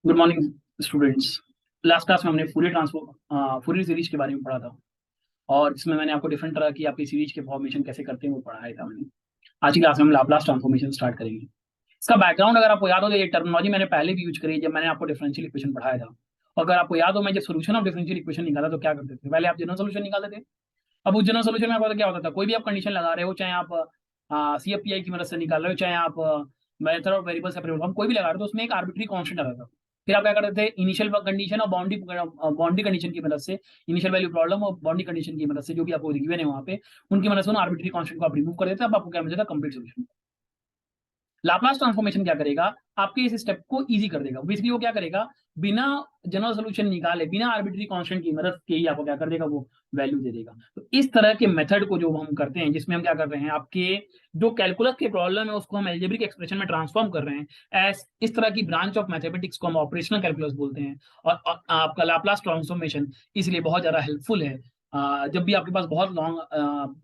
Good morning students. Last class में हमने Fourier series के बारे में पढ़ा था और इसमें मैंने आपको डिफरेंट तरह की आपकी सीरीज के फॉर्मेशन कैसे करते हैं वो पढ़ाया था मैंने। आज की क्लास में हम लाप्लास ट्रांसफॉर्मेशन स्टार्ट करेंगे। इसका बैकग्राउंड अगर आपको याद हो तो ये टर्मिनोलॉजी मैंने पहले भी यूज करी है जब मैंने आपको डिफरेंशियल इक्वेशन पढ़ाया था। और अगर आपको याद हो मैं जब सोल्यूशन ऑफ डिफरेंशियल इक्वेशन निकाला तो क्या करते थे, पहले आप जनरल सोल्यूशन निकालते थे। अब उस जनरल सोल्यूशन में आपको क्या होता था, कोई भी आप कंडीशन लगा रहे हो, चाहे आप CFPI की मदद से निकाल रहे हो, चाहे आप method of variable separable form कोई भी लगा रहे हो, तो उसमें एक आर्बिट्री कांस्टेंट आता था। फिर आप क्या करते थे, इनिशियल कंडीशन और बाउंड्री कंडीशन की मदद से, इनिशियल वैल्यू प्रॉब्लम और बाउंड्री कंडीशन की मदद से जो भी आपको गिवन है वहां पे, उनकी मदद से उन आर्बिट्री कांस्टेंट को आप रिमूव कर देते हैं। अब आपको क्या मिल जाता है, कंप्लीट सोल्यूशन। लाप्लास ट्रांसफॉर्मेशन क्या करेगा, आपके इस स्टेप को इजी कर देगा। बेसिकली वो क्या करेगा, बिना जनरल सोल्यूशन निकाले, बिना आर्बिट्री कांस्टेंट की मदद के ही आपको क्या कर देगा, वो वैल्यू दे देगा। तो इस तरह के मेथड को जो हम करते हैं, जिसमें हम क्या कर रहे हैं, आपके जो कैलकुलस के प्रॉब्लम है उसको हम एल्जेब्रिक एक्सप्रेशन में ट्रांसफॉर्म कर रहे हैं। इस तरह की ब्रांच ऑफ मैथमेटिक्स को हम ऑपरेशनल कैलकुलस बोलते हैं। और आपका लाप्लास ट्रांसफॉर्मेशन इसलिए बहुत ज्यादा हेल्पफुल है। जब भी आपके पास बहुत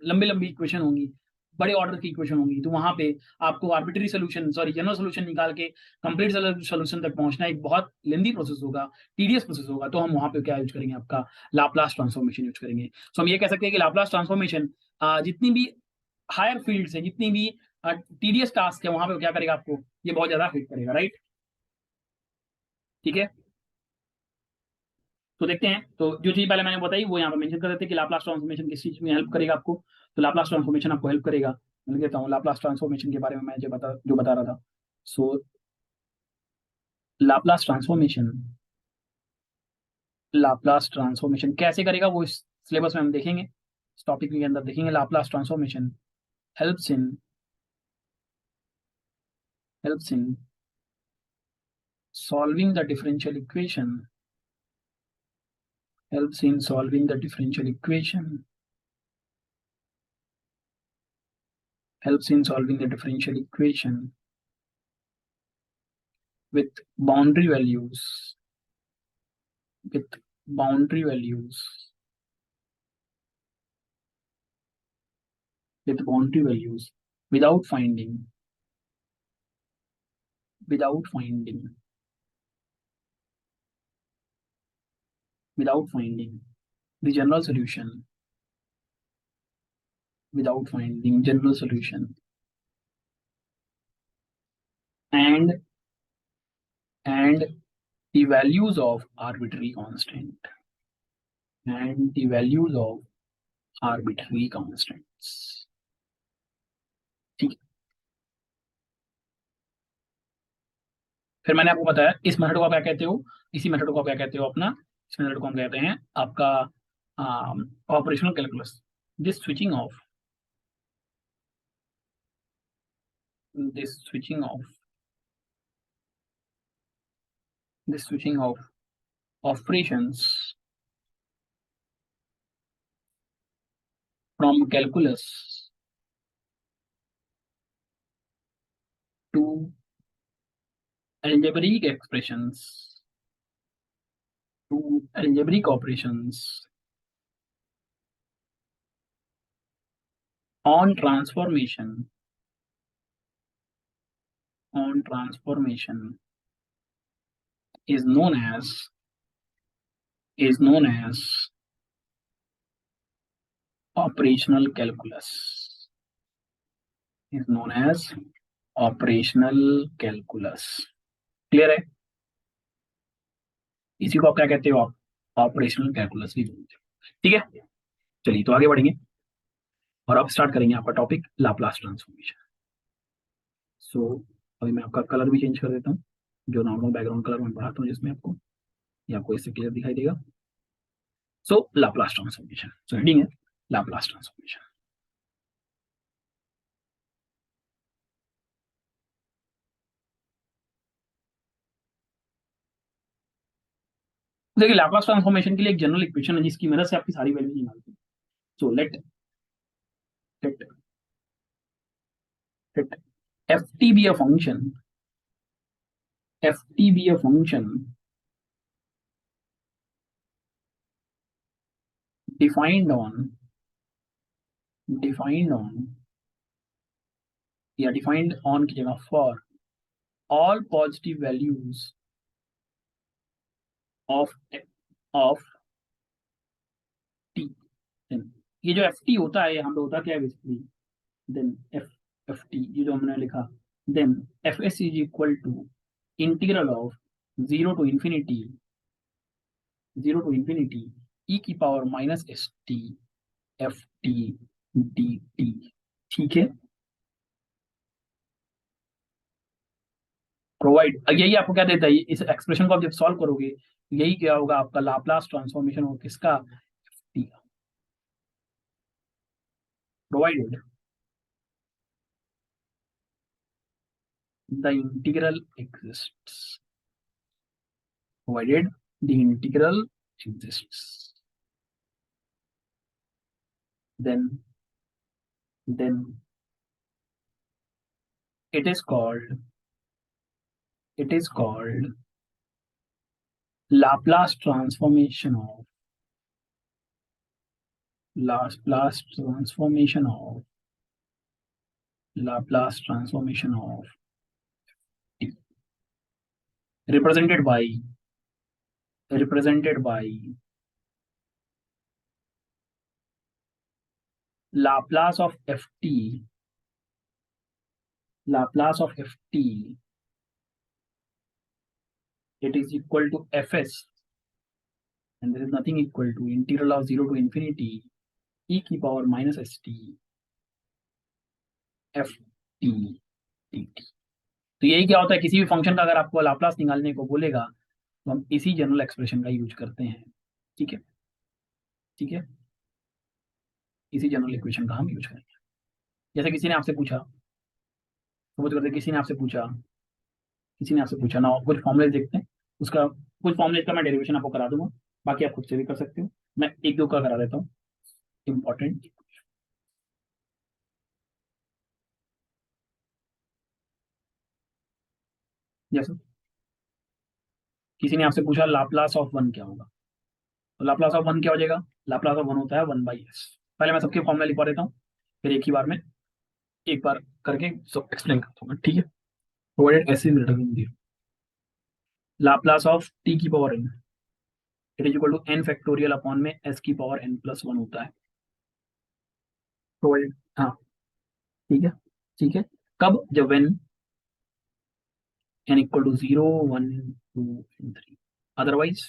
लंबी लंबी इक्वेशन होंगी, बड़े ऑर्डर की इक्वेशन होंगी, तो वहां पे आपको arbitrary solution, sorry general solution निकाल के कंप्लीट सोल्यूशन तक पहुंचना एक बहुत लेंदी प्रोसेस होगा, टीडियस प्रोसेस होगा। तो हम वहां पे क्या यूज करेंगे, आपका लाप्लास ट्रांसफॉर्मेशन यूज करेंगे। सो हम ये कह सकते हैं कि लाप्लास ट्रांसफॉर्मेशन जितनी भी हायर फील्ड्स है, जितनी भी टीडीएस टास्क है, वहां पे क्या करेगा, आपको ये बहुत ज्यादा हेल्प करेगा, राइट। ठीक है, तो देखते हैं। तो जो चीज पहले मैंने बताई वो यहाँ पे मेंशन कर देते हैं कि लाप्लास ट्रांसफॉर्मेशन किस चीज में हेल्प करेगा आपको। तो लाप्लास ट्रांसफॉर्मेशन आपको हेल्प करेगा। मैं लिख देता हूँ लाप्लास ट्रांसफॉर्मेशन के बारे में मैं जो बता रहा था। सो लाप्लास ट्रांसफॉर्मेशन, लाप्लास ट्रांसफॉर्मेशन कैसे करेगा वो इस सिलेबस में हम देखेंगे, इस टॉपिक के अंदर देखेंगे। Laplace transformation helps in helps in solving the differential equation, helps in solving the differential equation, helps in solving the differential equation with boundary values, with boundary values, with boundary values, without finding, without finding, without finding the general solution, without finding general solution, and and the values of arbitrary constant, and the values of arbitrary constants. ठीक है। फिर मैंने आपको बताया इस method को आप क्या कहते हो, इसी मेथड को आप क्या कहते हो अपना, इस मेथड को हम कहते हैं आपका operational calculus. This switching off, this switching off, this switching off operations from calculus to algebraic expressions, to algebraic operations on transformation, on transformation is known as, is known as operational calculus, is known as operational calculus. Clear है, इसी को आप क्या कहते हो, आप operational calculus भी बोलते हो। ठीक है, चलिए तो आगे बढ़ेंगे और अब स्टार्ट करेंगे आपका टॉपिक लाप्लास ट्रांसफॉर्मेशन। सो अभी मैं आपका कलर भी चेंज कर देता हूँ, जो नॉर्मल बैकग्राउंड कलर मैं पढ़ाता हूँ जिसमें आपको, ये आपको इससे क्लियर दिखाई देगा। सो लाप्लास ट्रांसफॉर्मेशन, सो हेडिंग है लाप्लास ट्रांसफॉर्मेशन। देखिए लाप्लास ट्रांसफॉर्मेशन के लिए एक जनरल इक्वेशन है जिसकी मदद से आपकी सारी वैल्यू निकालते हैं। So let let let F T be a function, F T be a function defined on, defined on, या डिफाइंड ऑन की जगह for all positive values, of of T, then ये जो एफ टी होता है, यहाँ पे होता क्या है basically, then F F T ये जो हमने लिखा, then F S is equal to integral of zero to infinity, zero to infinity ई की power minus S T F T D T. ठीक है, प्रोवाइड, यही आपको क्या देता है, इस एक्सप्रेशन को आप जब सॉल्व करोगे यही क्या होगा, आपका लाप्लास ट्रांसफॉर्मेशन हो किसका, T, provided the integral exists, provided the integral exists, then it is called, it is called Laplace transformation of, Laplace transformation of, Laplace transformation of t, represented by, represented by Laplace of ft, Laplace of ft, it is equal to fs, and there is nothing equal to integral of 0 to infinity e की power minus S T F T T T. तो यही क्या होता है, किसी भी function का अगर आपको लाप्लास निकालने को बोलेगा तो हम इसी जनरल एक्सप्रेशन का यूज करते हैं। ठीक है, ठीक है, इसी जनरल इक्वेशन का हम यूज करेंगे। जैसे किसी ने आपसे पूछा, सपोज करते किसी ने आपसे पूछा, किसी ने आपसे पूछा ना, कुछ फॉर्मुले देखते हैं उसका, कुछ फॉर्मुले का मैं डेरिवेशन आपको करा दूंगा, बाकी आप खुद से भी कर सकते हो, मैं एक दो का करा देता हूँ इंपॉर्टेंट। जैसे किसी ने आपसे पूछा लाप्लास ऑफ वन क्या होगा, तो लाप्लास ऑफ वन क्या हो जाएगा, लाप्लास ऑफ वन होता है वन बाई एस। पहले मैं सबके फॉर्मुला लिखवा देता हूँ, फिर एक ही बार में एक बार करके सब एक्सप्लेन करता हूँ। ठीक है, provided S is greater than zero, Laplace of T की power N, it is equal to N factorial upon में एस की पावर एन प्लस वन होता है, प्रोवाइडेड। हाँ, ठीक है, ठीक है, कब, जब when N equal to zero one two and three, otherwise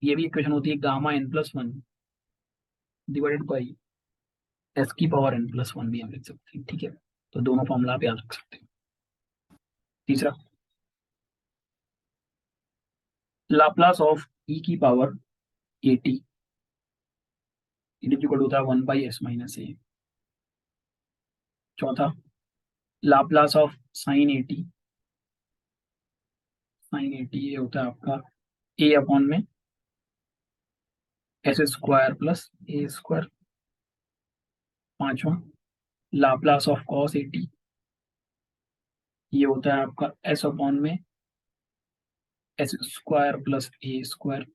ये भी इक्वेशन होती है gamma N plus one divided by S की पावर एन प्लस वन भी हम लिख सकते हैं। ठीक है, तो दोनों फॉर्मूला आप याद रख सकते हैं। तीसरा, लाप्लास ऑफ ई की power A T, it is equal होता है one by S minus A. चौथा, Laplace of sine A T, sine A T ये होता है आपका ए अपॉन में एस स्क्वायर प्लस ए स्क्वायर। पांचवा, Laplace of cos A T, ये होता है आपका एस अपॉन में एस स्क्वायर प्लस ए स्क्वायर।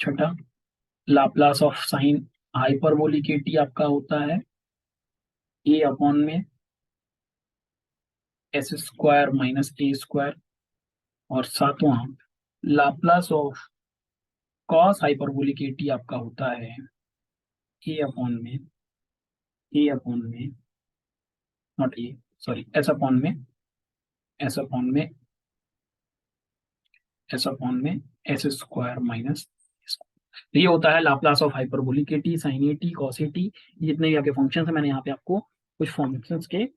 छठा, Laplace of sine hyperbolic A T आपका होता है ए अपॉन में एस स्क्वायर माइनस ए स्क्वायर। और सातवां, Laplace of cos hyperbolic A T आपका होता है ए अपॉन में, ए अपॉन में, not A, sorry, S upon में, एस अपॉन में, एस अपॉन में एस स्क्वायर माइनस। तो ये होता है Laplace of hyperbolic A T, sine A T, cos A T, जितने भी आपके फंक्शंस हैं मैंने यहाँ पे आपको कुछ फंक्शंस के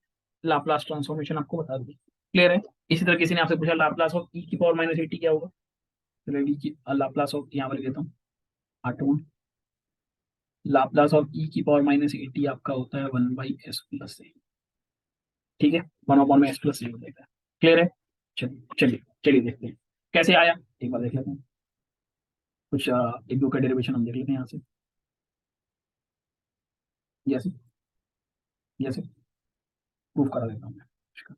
लाप्लास ट्रांसफॉर्मेशन आपको बता दी। क्लियर है। इसी तरह किसी ने आपसे पूछा लाप्लास ऑफ ई की पावर माइनस ए टी क्या होगा, चलो ई की लाप्लास ऑफ यहाँ पर लिख देता हूँ, आठवां, लाप्लास ऑफ ई की पावर माइनस ए टी आपका होता है वन बाई एस प्लस ए। ठीक है, वन अपॉन में एस प्लस ए हो जाएगा। क्लियर है। चलिए चलिए चलिए देखते हैं कैसे आया, एक बार देख लेते हैं कुछ एक दो का डेरिवेशन हम देख लेते हैं यहाँ से। जैसे जैसे प्रूफ करा देता हूँ मैं इसका।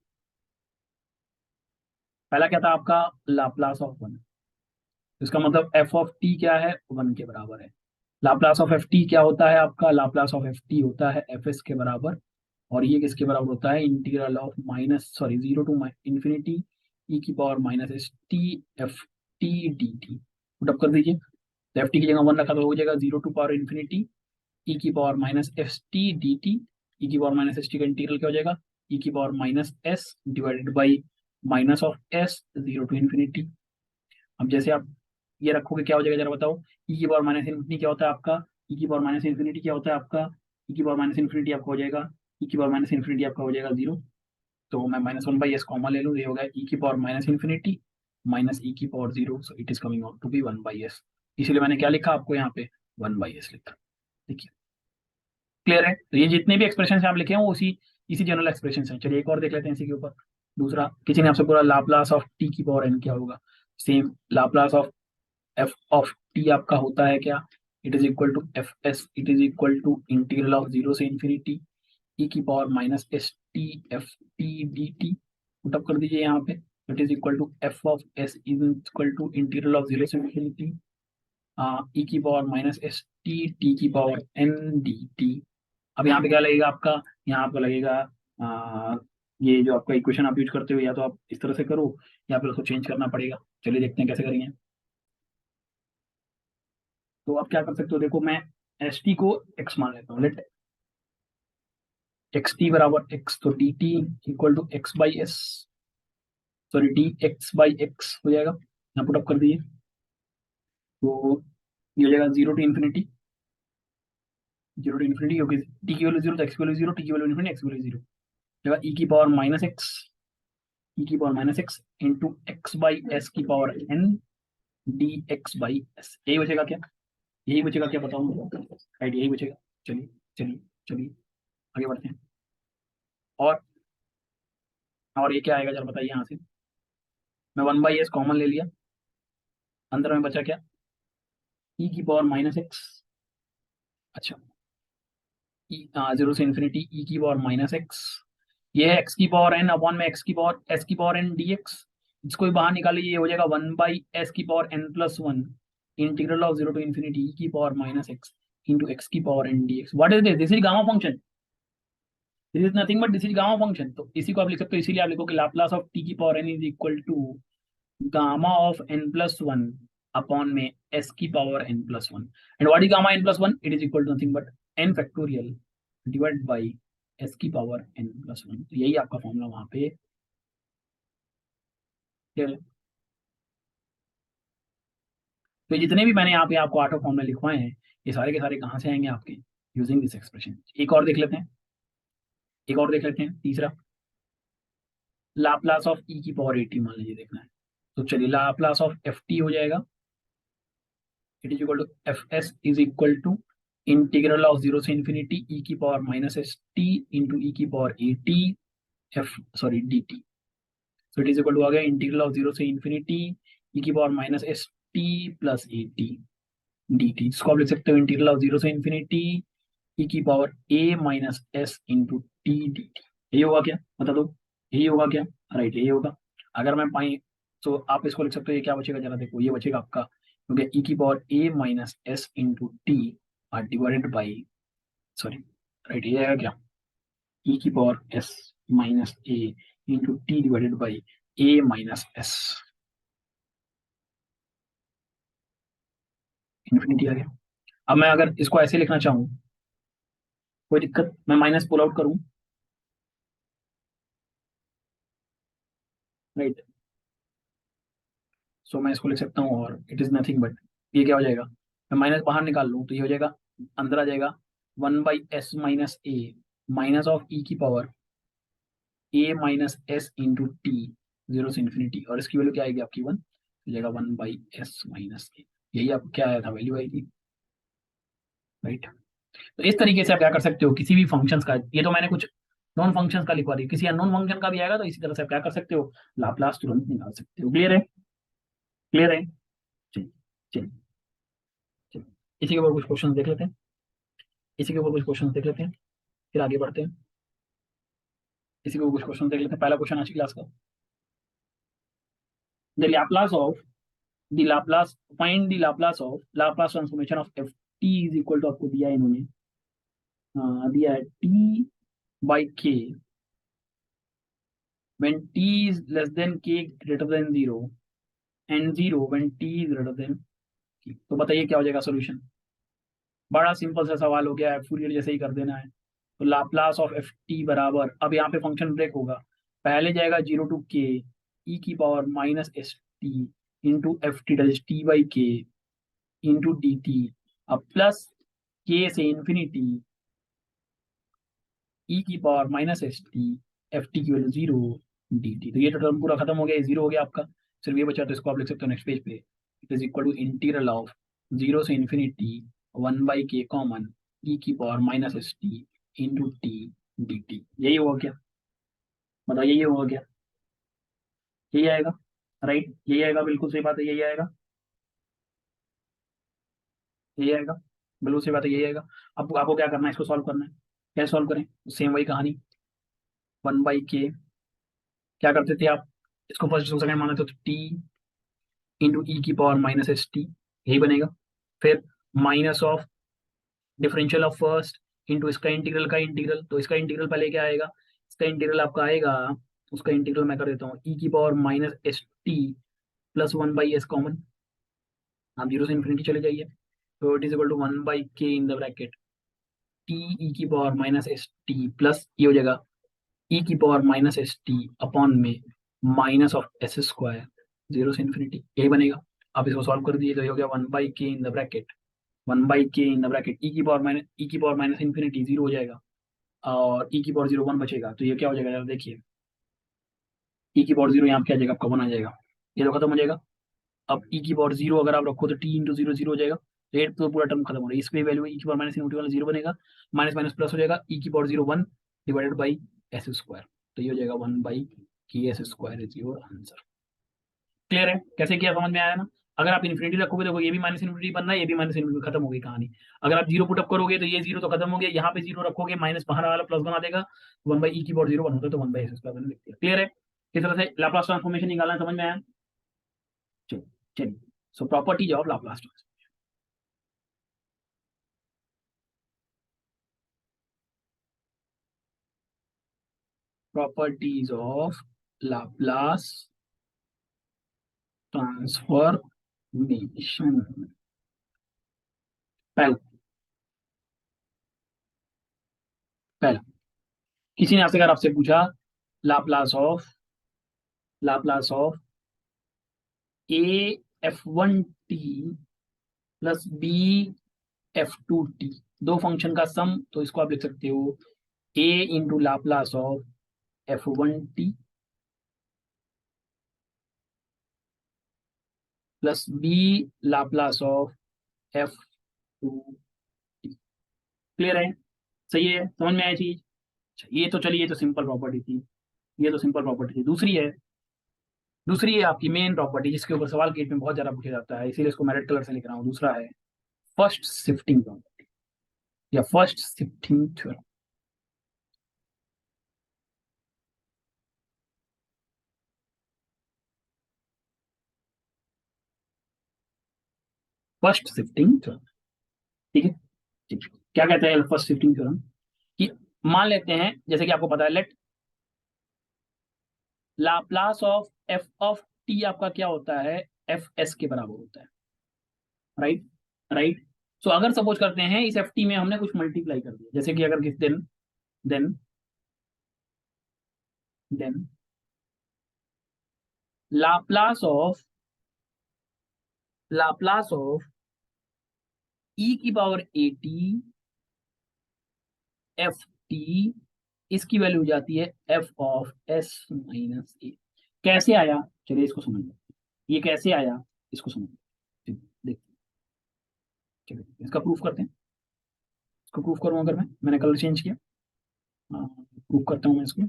पहला क्या था आपका, लाप्लास ऑफ वन, इसका मतलब एफ ऑफ टी क्या है, वन के बराबर है। लाप्लास ऑफ एफ टी क्या होता है आपका, लाप्लास ऑफ एफ टी होता है एफ एस के बराबर, और ये किसके बराबर होता है, integral of minus, sorry, zero to infinity ई की power minus S T F T D T, put up कर दीजिए। तो एफ टी की जगह 1 रखा तो हो जाएगा 0 टू पावर इन्फिनिटी ई की power minus S T D T. ई की पावर माइनस एस टी का इंटीग्रल क्या हो जाएगा, ई की power minus S divided by minus of S 0 to infinity. अब जैसे आप ये रखोगे क्या हो जाएगा जरा बताओ, ई की पावर माइनस इन्फिनिटी क्या होता है आपका, ई की पावर माइनस इन्फिनिटी क्या होता है आपका, ई की पावर माइनस इन्फिनिटी आपका हो जाएगा, ई की पावर माइनस इन्फिनिटी आपका हो जाएगा 0। तो मैं -1/s कॉमन ले लूँ, ये हो गया ई की power minus infinity minus E की power 0, so it is coming out to be 1/s। इसलिए मैंने क्या लिखा आपको यहाँ पे 1/s लिखा। देखिए क्लियर है। तो ये जितने भी एक्सप्रेशन आप लिखे हैं वो उसी इसी जनरल एक्सप्रेशन हैं। चलिए एक और देख लेते हैं इसी के ऊपर। दूसरा किसी ने आपसे पूरा लाप्लास ऑफ टी की पावर एन क्या होगा, same Laplace of F of T आपका होता है क्या, it is equal to F S, it is equal to integral of 0 से इन्फिनिटी ई की power minus S T F T D T, put up कर दीजिए यहाँ पे। It is equal to F of S is equal to integral of 0 से infinity ई की power minus S T T की power n D T. अब यहाँ पे क्या लगेगा आपका, यहाँ आपको लगेगा ये जो आपका इक्वेशन आप यूज करते हो या तो आप इस तरह से करो या फिर उसको चेंज करना पड़ेगा। चलिए देखते हैं कैसे करेंगे। तो आप क्या कर सकते हो, देखो मैं एस टी को एक्स मान लेता हूँ, लेट एक्स टी बराबर एक्स, तो D T equal to X by S, sorry D x by X हो जाएगा। यहाँ पुट अप कर दिए तो ये हो जाएगा 0 टू इन्फिनिटी, 0 टू इन्फिनिटी क्योंकि टी की वैल्यू 0 तो एक्स की वैल्यू 0, टी की वैल्यू इन्फिनिटी एक्स की वैल्यू 0 जगह ई की पावर माइनस एक्स, ई की power minus x into x by S की power n d x by s, यही बचेगा क्या, यही बचेगा क्या बताऊँ, राइट यही बचेगा। चलिए चलिए चलिए आगे बढ़ते हैं। और ये क्या आएगा जरा बताइए यहाँ से। मैं 1/s कॉमन ले लिया, अंदर में बचा क्या, ई की पावर माइनस एक्स, अच्छा ई 0 से इन्फिनिटी ई की पावर माइनस एक्स, ये है एक्स की पावर एन अपॉन में एक्स की पावर एस की पावर एन डी एक्स। इसको भी बाहर निकालिए, ये हो जाएगा 1/s की power N plus one integral of 0 to infinity ई की power minus x into x की power n d x. What is this, this is gamma function, this is nothing but this is gamma function. तो इसी को आप लिख सकते हो, इसीलिए आप लिखो कि लाप्लास ऑफ टी की power N is equal to gamma of N plus one upon में एस की power N plus one. And what is gamma N plus one, it is equal to nothing but N factorial divide by S की power N plus one. तो यही आपका formula वहां पे clear है। तो जितने भी मैंने यहाँ पे आपको आठों फॉर्मूले लिखवाए हैं ये सारे के सारे कहाँ से आएंगे आपके, यूजिंग दिस एक्सप्रेशन। एक और देख लेते हैं, एक और देख लेते हैं, तीसरा लाप्लास ऑफ ई की पावर एटी मान लीजिए देखना है। तो चलिए लाप्लास ऑफ एफ टी हो जाएगा, it is equal to F S is equal to integral of 0 से इन्फिनिटी ई की power minus S T into e की power A T f sorry d t. So it is equal to आ गया integral of 0 से infinity ई की power minus S t plus a t D t, जिसको आप लिख सकते हो इंटीग्रल ऑफ 0 से इन्फिनिटी ई की power a minus s into T D T. यही होगा क्या बता दो, यही होगा क्या, राइट यही होगा। अगर मैं पाई तो आप इसको लिख सकते हो, ये क्या बचेगा जरा देखो, ये बचेगा आपका क्योंकि ई की power a minus s into t r divided by sorry right ये आएगा क्या, ई की power s minus a into t divided by a minus s infinity आ गया। अब मैं अगर इसको ऐसे लिखना चाहूँ कोई दिक्कत, मैं माइनस पुल आउट करूँ, राइट सो मैं इसको लिख सकता हूँ और इट इज नथिंग बट ये क्या हो जाएगा, मैं माइनस बाहर निकाल लूँ तो ये हो जाएगा, अंदर आ जाएगा 1/s minus a minus of ई की power a minus s into t 0 से इन्फिनिटी, और इसकी वैल्यू क्या आएगी आपकी 1 हो जाएगा 1/s माइनस ए। यही आपको क्या आया था, वैल्यू आई थी, राइट। तो इस तरीके से आप क्या कर सकते हो किसी भी फंक्शंस का, ये तो मैंने कुछ नॉन फंक्शंस का लिखवा दिया, किसी अननोन फंक्शन का भी आएगा तो इसी तरह से आप क्या कर सकते हो, लाप्लास तुरंत निकाल सकते हो। क्लियर है, क्लियर है। चलिए चलिए चलिए इसी के ऊपर कुछ क्वेश्चन देख लेते हैं, इसी के ऊपर कुछ क्वेश्चन देख लेते हैं, फिर आगे बढ़ते हैं। इसी के ऊपर कुछ क्वेश्चन देख लेते हैं। पहला क्वेश्चन आज की क्लास का, the Laplace of the Laplace find the Laplace of Laplace transformation of F T is equal to, आपको दिया है इन्होंने, दिया है T by K when t is less than k greater than 0 and 0 when t is greater than k। तो बताइए क्या हो जाएगा सोल्यूशन। बड़ा सिंपल सा सवाल हो गया है, फूरियर जैसे ही कर देना है। तो लाप्लास ऑफ एफ टी बराबर, अब यहाँ पे फंक्शन ब्रेक होगा, पहले जाएगा 0 to k ई की power minus S T into F T डल T by K into D T, अब प्लस के से इंफिनिटी ई की power minus S T F T की वैल्यू 0 डी टी। तो ये तो टर्म पूरा खत्म हो गया, ये 0 हो गया आपका, सिर्फ ये बचा, तो इसको आप लिख सकते हो नेक्स्ट पेज पे, it is equal to integral of 0 से इंफिनिटी 1/k कॉमन ई की power minus S T into T D T. यही होगा क्या, बताओ यही होगा क्या, यही आएगा, राइट, यही आएगा, बिल्कुल सही बात है, यही आएगा, यही आएगा, बिल्कुल सही बात है, यही आएगा। अब आपको क्या करना है, इसको सॉल्व करना है। कैसे सॉल्व करें, सेम वही कहानी, 1/k, क्या करते थे आप, इसको फर्स्ट सेकंड माना तो टी इंटू ई की पावर माइनस एस टी, यही बनेगा। फिर minus of differential of first into इसका इंटीग्रल का इंटीग्रल, तो इसका इंटीग्रल पहले क्या आएगा, इसका इंटीग्रल आपका आएगा, उसका इंटीग्रल मैं कर देता हूँ, ई की power minus S t plus 1/s common, आप 0 से इन्फिनिटी चले जाइए, तो it is equal to 1/k in the bracket t ई की power minus S t plus ये हो जाएगा ई की power minus S t upon में माइनस ऑफ एस स्क्वायर 0 से इन्फिनिटी, यही बनेगा। आप इसको सॉल्व कर दिए तो ये हो गया 1/k in the bracket 1/k in the bracket e की पावर माइनस इन्फिनिटी 0 हो जाएगा और ई की पावर 0 1 बचेगा, तो ये क्या हो जाएगा यार, देखिए ई की पावर 0 यहाँ पे क्या आ जाएगा आपका 1 आ जाएगा, ये तो खत्म हो जाएगा। अब ई की पावर 0 अगर आप रखो तो टी इंटू 0 0 हो जाएगा, रेट तो पूरा टर्म खत्म हो रहा है, इस पे वैल्यू ई की पावर माइनस इनटू वाला 0 बनेगा, माइनस माइनस प्लस हो जाएगा, ई की power 0 1 divided by S square, तो ये हो जाएगा 1/k S square is your answer. Clear है कैसे किया, समझ में आया ना। अगर आप इन्फिनिटी रखोगे देखो ये भी माइनस इन्फिनिटी बनना है, ये भी माइनस इन्फिनिटी, खत्म हो गई कहानी। अगर आप 0 पुटअप करोगे तो ये 0 तो खत्म हो गया, यहाँ पे 0 रखोगे माइनस बाहर वाला प्लस बना देगा, 1/e की पावर 0 1 होता है तो 1/s स्क्वायर मैंने लिख दिया। क्लियर है, इस तरह से लाप्लास ट्रांसफॉर्मेशन निकालना है, समझ में आया। चलिए चलिए, so properties of Laplace transform, properties of Laplace transformation. पहला पहला किसी ने आपसे अगर आपसे पूछा Laplace of a f one t plus b f two t, दो फंक्शन का सम, तो इसको आप लिख सकते हो a into Laplace of f one t plus b Laplace of f two t. Clear है, सही है, समझ में आया चीज। अच्छा, ये तो चलिए, ये तो सिंपल प्रॉपर्टी थी, ये तो सिंपल प्रॉपर्टी थी। दूसरी है आपकी मेन प्रॉपर्टी, जिसके ऊपर सवाल गेट में बहुत ज्यादा पूछा जाता है, इसीलिए इसको मैं रेड कलर से लिख रहा हूँ। दूसरा है फर्स्ट शिफ्टिंग प्रॉपर्टी या first shifting theorem. First shifting theorem, ठीक है, ठीक है। क्या कहते हैं फर्स्ट शिफ्टिंग थ्योरम, कि मान लेते हैं जैसे कि आपको पता है, let Laplace of F of T आपका क्या होता है, एफ एस के बराबर होता है, राइट, राइट। सो अगर सपोज करते हैं इस एफ टी में हमने कुछ मल्टीप्लाई कर दिया, जैसे कि अगर किस दिन then then Laplace of Laplace of ई की power A T F t, इसकी वैल्यू हो जाती है f of s minus a. कैसे आया, चलिए इसको समझ लो, ये कैसे आया इसको समझ लो, देखते हैं, चलिए इसका प्रूफ करते हैं। इसको प्रूफ करूं अगर मैंने कलर चेंज किया, प्रूफ करता हूं मैं इसको,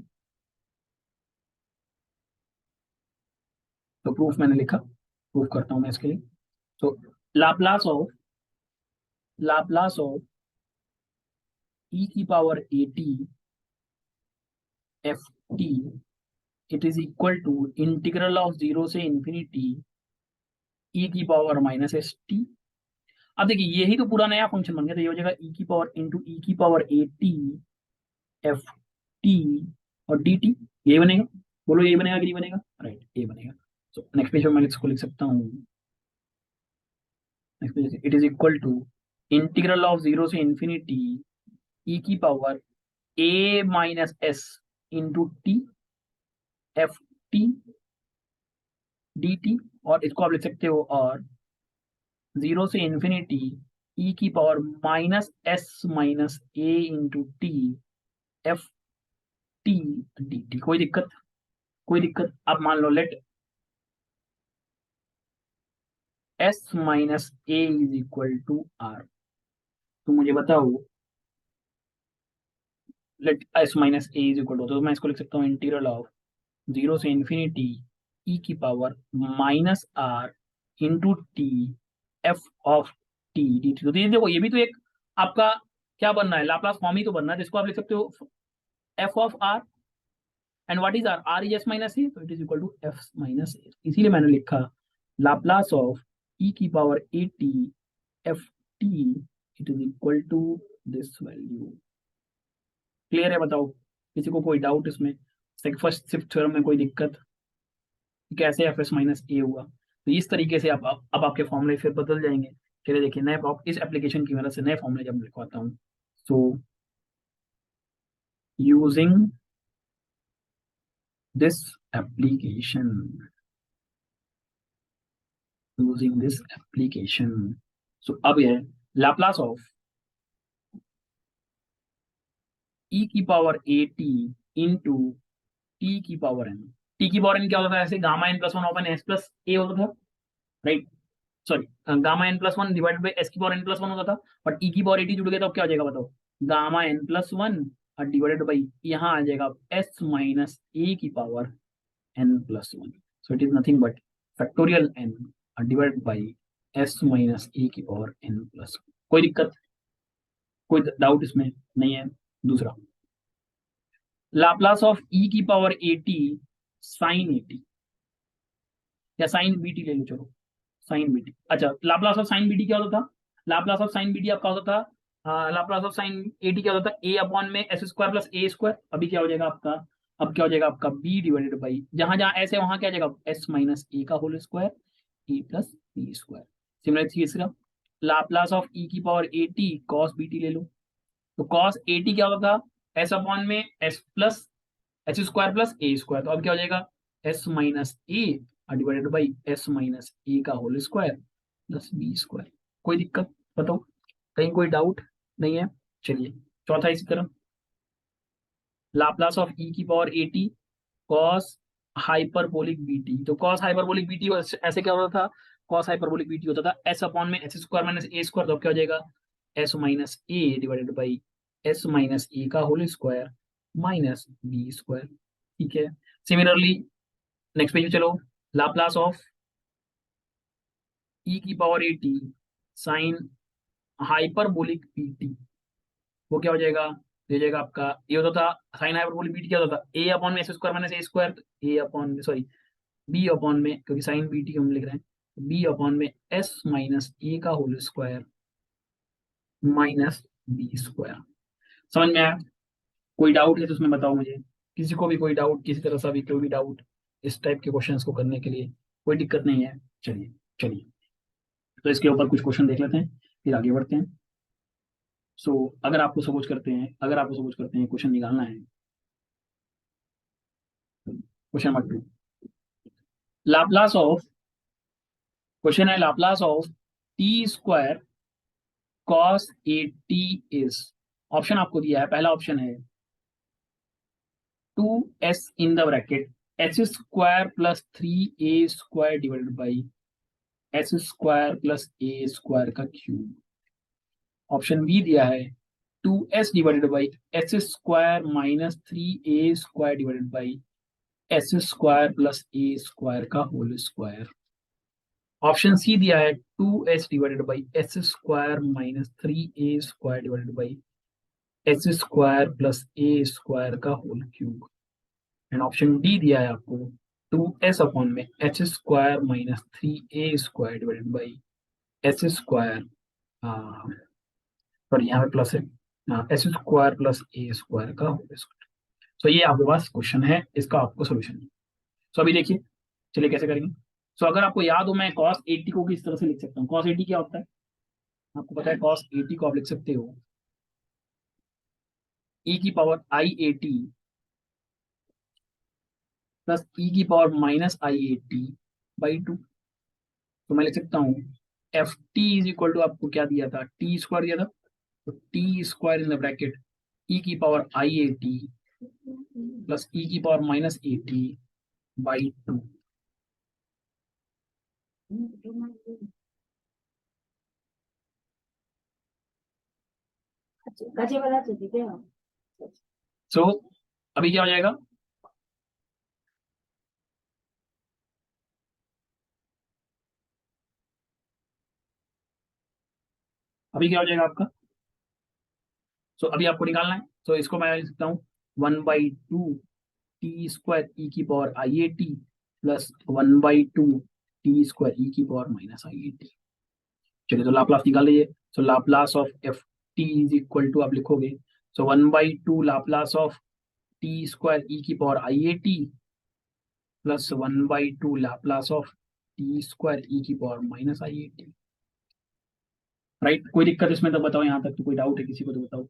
तो प्रूफ मैंने लिखा, प्रूफ करता हूं मैं इसके लिए। तो लाप्लास ऑफ लाप्लास ऑफ ई की power A T F T, it is equal to integral of 0 से इंफिनिटी ई की पावर माइनस एस टी। अब देखिए यही तो पूरा नया फंक्शन बन गया, तो ये हो जाएगा ई की पावर इंटू ई की power A T F t और डी टी, यही बनेगा। बोलो ए बनेगा कि नहीं बनेगा, राइट ए बनेगा। सो नेक्स्ट पेज पर मैं इसको लिख सकता हूँ, next page it is equal to integral of zero से इन्फिनिटी ई की power a minus s into t F T D t, और इसको आप लिख सकते हो और जीरो से इन्फिनिटी ई की power minus s minus a into t F T D t. कोई दिक्कत, कोई दिक्कत? आप मान लो let s minus a is equal to r, तो मुझे बताओ let s minus a is equal to, तो मैं इसको लिख सकता हूँ इंटीग्रल ऑफ जीरो से इन्फिनिटी ई की power minus r into t f of t D T. तो ये देखो, ये भी तो एक आपका क्या बनना है, लाप्लास फॉर्म ही तो बनना है, जिसको आप लिख सकते हो f of r, and what is r, r is s minus a, तो it is equal to f minus a. इसीलिए मैंने लिखा लाप्लास ऑफ ई की power A T F T, it is equal to this value. Clear है? बताओ किसी को कोई डाउट इसमें? फर्स्ट शिफ्ट थ्योरम में कोई दिक्कत? कैसे एफ एस माइनस ए हुआ? तो इस तरीके से आप अब आपके फॉर्मूले फिर बदल जाएंगे। चलिए देखिए नए इस एप्लीकेशन की मदद से नए फॉर्मूले जब लिखवाता हूँ। So using this application, using this application, so अब यह लाप्लास ऑफ ई की पावर ए टी इंटू टी की पावर एन। टी की पावर एन क्या होता था? ऐसे gamma N plus one upon s plus a होता था, right? Sorry, gamma N plus one divide by S की पावर एन प्लस वन होता था, बट ई की पावर एटी जुड़ गया तो अब क्या हो जाएगा बताओ? गामा एन प्लस वन और डिवाइडेड बाई यहाँ आ जाएगा एस माइनस ए की power N plus one. So it is nothing but factorial n divided by S minus a की पावर एन प्लस वन। कोई दिक्कत, कोई डाउट इसमें नहीं है? दूसरा लाप्लास ऑफ ई की power A T sine A T, या साइन बी टी ले लो, चलो साइन बीटी। अच्छा, लाप्लास ऑफ साइन बीटी क्या होता था? लाप्लास ऑफ साइन बीटी आपका होता था, लाप्लास ऑफ साइन एटी क्या होता था? ए अपॉन में एस स्क्वायर प्लस ए स्क्वायर। अभी क्या हो जाएगा आपका? अब क्या हो जाएगा आपका? बी डिवाइडेड बाई जहां जहां ऐसे वहां क्या आ जाएगा? एस माइनस ए का whole square a plus B square. Similar तीसरा लाप्लास ऑफ ई की power A T cos b T ले लो, तो कॉस ए टी क्या होता था? एस अपॉन में S plus h square plus ए स्क्वायर, तो अब क्या हो जाएगा? S minus A divided by S minus ए का whole square plus B square. कोई दिक्कत बताओ? कहीं कोई डाउट नहीं है? चलिए चौथा इसी तरह लाप्लास ऑफ ई की power A T cos hyperbolic B T, तो कॉस हाइपरबोलिक बी टी ऐसे क्या होता था? कॉस हाइपरबोलिक बी टी होता था एस अपॉन में एच स्क्वायर माइनस ए स्क्वायर, तो अब क्या हो जाएगा? S minus A divided by S minus ए का whole square minus B square. ठीक है, सिमिलरली नेक्स्ट पेज पे चलो, लाप्लास ऑफ ई की पावर ए T sine hyperbolic B T, वो क्या हो जाएगा? दे जाएगा आपका, ये होता था साइन हाइपरबोलिक बी टी क्या होता था? ए अपॉन में S square minus A square, A upon में सॉरी बी अपॉन में, क्योंकि साइन बी टी हम लिख रहे हैं, बी अपॉन में एस माइनस ए का whole square minus B square. समझ में आया? कोई डाउट है तो उसमें बताओ मुझे, किसी को भी कोई डाउट, किसी तरह का भी कोई भी डाउट इस टाइप के क्वेश्चंस को करने के लिए कोई दिक्कत नहीं है? चलिए चलिए, तो इसके ऊपर कुछ क्वेश्चन देख लेते हैं फिर आगे बढ़ते हैं। सो अगर आपको सपोज करते हैं क्वेश्चन निकालना है, question number two, Laplace of, question है Laplace of t square cos A t is, option आपको दिया है, पहला ऑप्शन है 2s in the bracket h square plus three a square divided by S square plus A square का cube. Option B दिया है 2s divided by h square minus three a square divided by S square plus A square का whole square. Option सी दिया है 2s divided by S square minus three a square divided by S square plus A square का whole cube. And option D दिया है आपको 2s upon में h square minus three a square divided by S square, sorry यहाँ पे plus है, s square plus ए square का whole square. तो ये आपके पास क्वेश्चन है, इसका आपको सोल्यूशन सो अभी देखिए, चलिए कैसे करेंगे। सो अगर आपको याद हो, मैं cos 80 को किस तरह से लिख सकता हूँ। cos 80 क्या होता है, आपको पता है। cos 80 को आप लिख सकते हो e की power i a t plus e की power minus i a t by two. तो मैं लिख सकता हूँ f T is equal to, आपको क्या दिया था, टी स्क्वायर दिया था, तो t square in the bracket e की power i a t plus e की power minus a t by two. So अभी क्या हो जाएगा, अभी क्या हो जाएगा आपका। सो अभी आपको निकालना है, तो इसको मैं लिख सकता हूँ 1/2 टी स्क्वायर ई की power i a t plus 1/2 t square e की power minus i a t. चलिए तो लाप्लास निकाल लीजिए। So Laplace of F T is equal to, आप लिखोगे so 1/2 Laplace of t square e की power i a t plus 1/2 Laplace of t square e की power minus i a t. Right, कोई दिक्कत इसमें तो बताओ, यहाँ तक तो कोई डाउट है किसी को तो बताओ।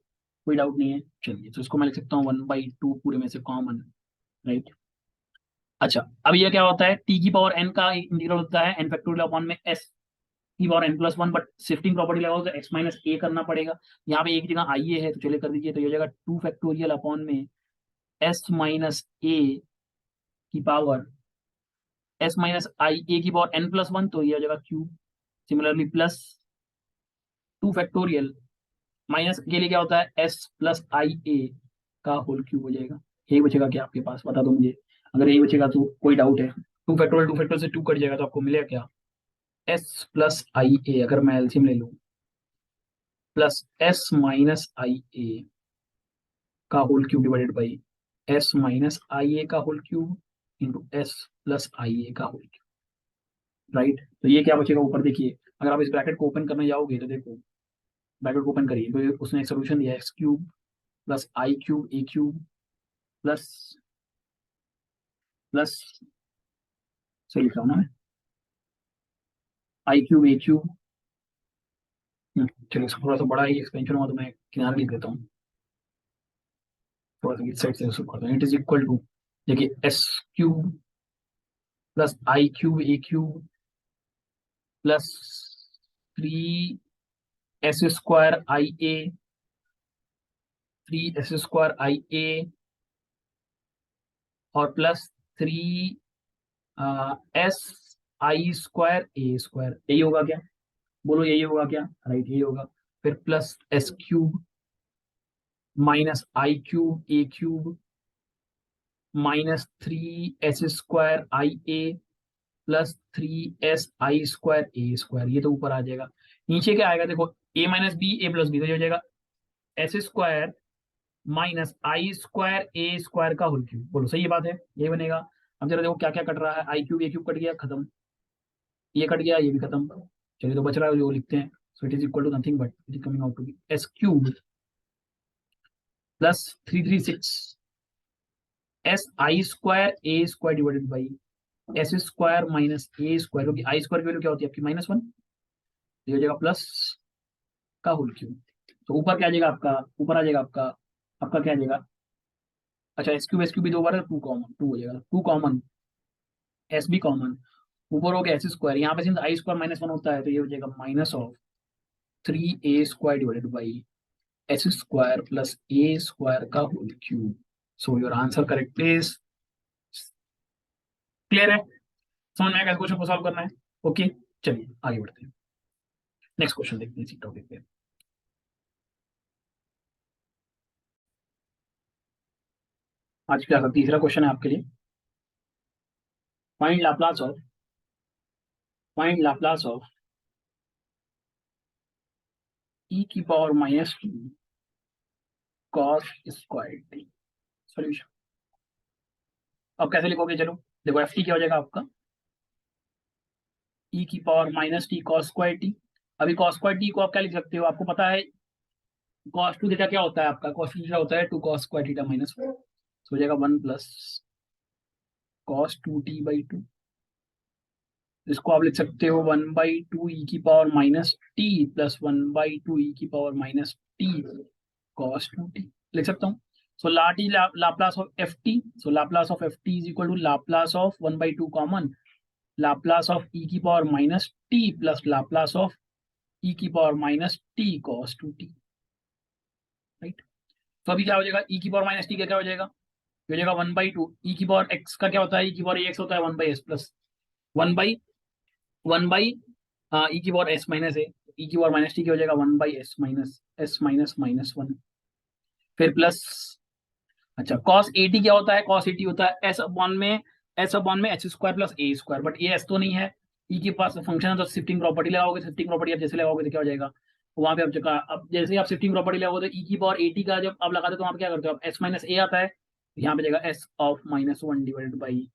कोई डाउट नहीं है, चलिए तो इसको मैं लिख सकता हूँ 1/2 पूरे में से कॉमन। राइट। अच्छा, अब ये क्या होता है, टी की पावर एन का इंटीग्रल होता है एन फैक्टोरियल अपॉन में एस की power N plus one, but shifting property लगाओ तो एक्स माइनस ए करना पड़ेगा। यहाँ पे एक जगह आई ए है, तो चलिए कर दीजिए, तो ये हो जाएगा 2 फैक्टोरियल अपॉन में एस माइनस ए की पावर एस माइनस आई ए की पावर एन प्लस वन, तो ये हो जाएगा cube. Similarly plus 2 factorial minus के लिए क्या होता है, एस प्लस आई ए का होल क्यूब हो जाएगा। यही बचेगा क्या आपके पास, बता दो मुझे। अगर यही बचेगा तो कोई डाउट है। 2 फैक्टोरियल से 2 कट जाएगा, तो आपको मिलेगा क्या, एस प्लस आई ए, अगर मैं एलसीएम ले लूँ, plus s minus i a का whole cube divided by S minus i a का whole cube into s plus i a का होल क्यूब। राइट, तो ये क्या बचेगा ऊपर देखिए। अगर आप इस ब्रैकेट को ओपन करने जाओगे तो देखो, ब्रैकेट को ओपन करिए तो उसने एक सोल्यूशन दिया है, एक्स क्यूब प्लस आई क्यूब ए क्यूब प्लस प्लस से लिख रहा हूँ ना मैं, आई क्यूब ए क्यूब। चलिए इसको थोड़ा सा बड़ा ही एक्सपेंशन हुआ, तो मैं किनारे लिख देता हूँ, थोड़ा सा इस साइड से शुरू करता हूँ। इट इज इक्वल टू, देखिए एस क्यूब प्लस आई क्यूब ए क्यूब प्लस 3 s स्क्वायर आई ए, 3 s स्क्वायर आई ए और plus 3 s I square A square. यही होगा क्या, बोलो यही होगा क्या, राइट यही होगा। फिर plus S cube minus I cube A cube minus 3 s square I A plus 3 s I square A square, ये तो ऊपर आ जाएगा। नीचे क्या आएगा देखो, ए माइनस बी ए प्लस बी, तो ये हो जाएगा S square minus I square A square का होल क्यूब। बोलो सही बात है, ये बनेगा। अब जरा देखो क्या क्या कट रहा है, आई क्यूब ए क्यूब कट गया खत्म, ये कट गया ये भी खत्म। चलिए तो बच रहा है जो लिखते हैं। So it is equal to nothing but it is coming out to be S cube plus 336 S I square A square divided by S square minus A square, क्योंकि आई स्क्वायर की वैल्यू क्या होती है आपकी -1, ये हो जाएगा plus का होल क्यूब। तो ऊपर क्या आ जाएगा आपका, ऊपर आ जाएगा आपका, आपका क्या आ जाएगा, अच्छा एस क्यूब भी 2 बार है, 2 कॉमन, 2 हो जाएगा, 2 कॉमन, एस भी कॉमन, ऊपर हो गया एस स्क्वायर, यहाँ पे सिंस आई स्क्वायर -1 होता है, तो ये हो जाएगा minus of 3 a square divided by S square plus A square का whole cube. So your answer correct is, clear है, समझ में आएगा क्वेश्चन को सॉल्व करना है। ओके, चलिए आगे बढ़ते हैं, नेक्स्ट क्वेश्चन देखते हैं इसी टॉपिक पे। आज का तीसरा क्वेश्चन है आपके लिए, find Laplace of, find Laplace of ई की power -2 cos square t. Solution अब कैसे लिखोगे, चलो देखो एफ टी क्या हो जाएगा आपका, ई की power -t cos square T. अभी कॉस स्क्वायर टी को आप क्या लिख सकते हो, आपको पता है कॉस टू थीटा क्या होता है आपका, कॉस टू थीटा होता है 2 कॉस स्क्वायर थीटा -1, हो जाएगा 1 प्लस cos 2t/2। इसको आप लिख सकते हो 1/2 e की power minus t plus 1/2 e की power minus t cos 2t लिख सकता हूँ। So Laplace of F t, so Laplace of F T is equal to Laplace of 1/2 common, Laplace of e की power minus t plus Laplace of e की power minus t cos 2t, right. तो अभी क्या हो जाएगा, e की power minus T क्या हो जाएगा, ये हो जाएगा 1/2 e की पावर x का क्या होता है, e की पावर x होता है 1/s प्लस 1/1 ई की पावर s माइनस है, ई की पावर माइनस टी क्या हो जाएगा 1/s minus s minus minus 1, फिर प्लस। अच्छा cos ए टी क्या होता है, cos ए टी होता है s अपॉन में h square plus A square, but ये s तो नहीं है, e के पास फंक्शन है तो शिफ्टिंग प्रॉपर्टी लगाओगे, शिफ्टिंग प्रॉपर्टी आप जैसे लगाओगे तो क्या हो जाएगा, वहां पे आप जगह अब जैसे आप शिफ्टिंग प्रॉपर्टी लगाओगे तो e की पावर ए टी का जब आप लगाते हो तो वहां पे क्या करते हो आप, s माइनस ए आता है, यहाँ पे जाएगा s of minus one divided by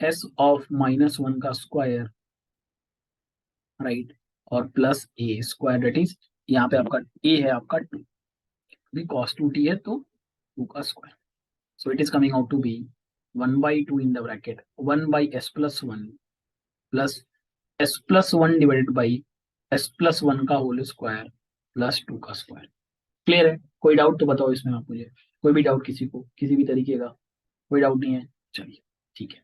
s of minus one का स्क्वायर, राइट, और plus A square that is, यहाँ पे आपका ए है आपका 2, cos 2t है तो 2 का square, so it is coming out to be 1/2 in the bracket 1/s plus 1 plus s plus 1 divided by s plus 1 का होल स्क्वायर प्लस 2 का स्क्वायर। क्लियर है, कोई डाउट तो बताओ इसमें आप मुझे, कोई भी डाउट किसी को किसी भी तरीके का, कोई डाउट नहीं है, चलिए ठीक है,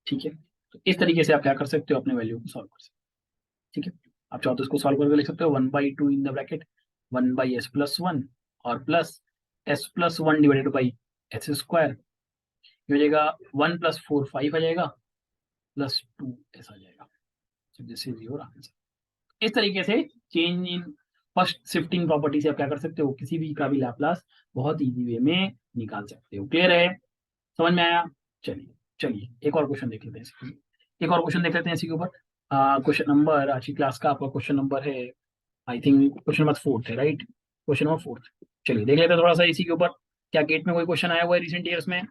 ठीक है। तो इस तरीके से आप क्या कर सकते हो, अपने वैल्यू को सॉल्व कर सकते हो, ठीक है। आप चाहो तो इसको सॉल्व करके लिख सकते हो 1/2 in the bracket 1/s plus 1 और plus s plus 1 divided by h square, ये हो जाएगा 1 प्लस 4 5 आ जाएगा प्लस 2 ऐसा आ जाएगा, सो दिस इज योर आंसर। इस तरीके से change in first shifting property से आप क्या कर सकते हो, किसी भी का भी लाप्लास बहुत इजी वे में निकाल सकते हो। क्लियर है, समझ में आया। चलिए चलिए एक और क्वेश्चन देख लेते हैं इसके, एक और क्वेश्चन देख लेते हैं इसी के ऊपर। क्वेश्चन नंबर आज की क्लास का आपका क्वेश्चन नंबर है, आई थिंक क्वेश्चन नंबर 4 है, राइट, क्वेश्चन नंबर 4। चलिए देख लेते हैं थोड़ा सा इसी के ऊपर, क्या गेट में कोई क्वेश्चन आया हुआ है रिसेंट ईयर्स में,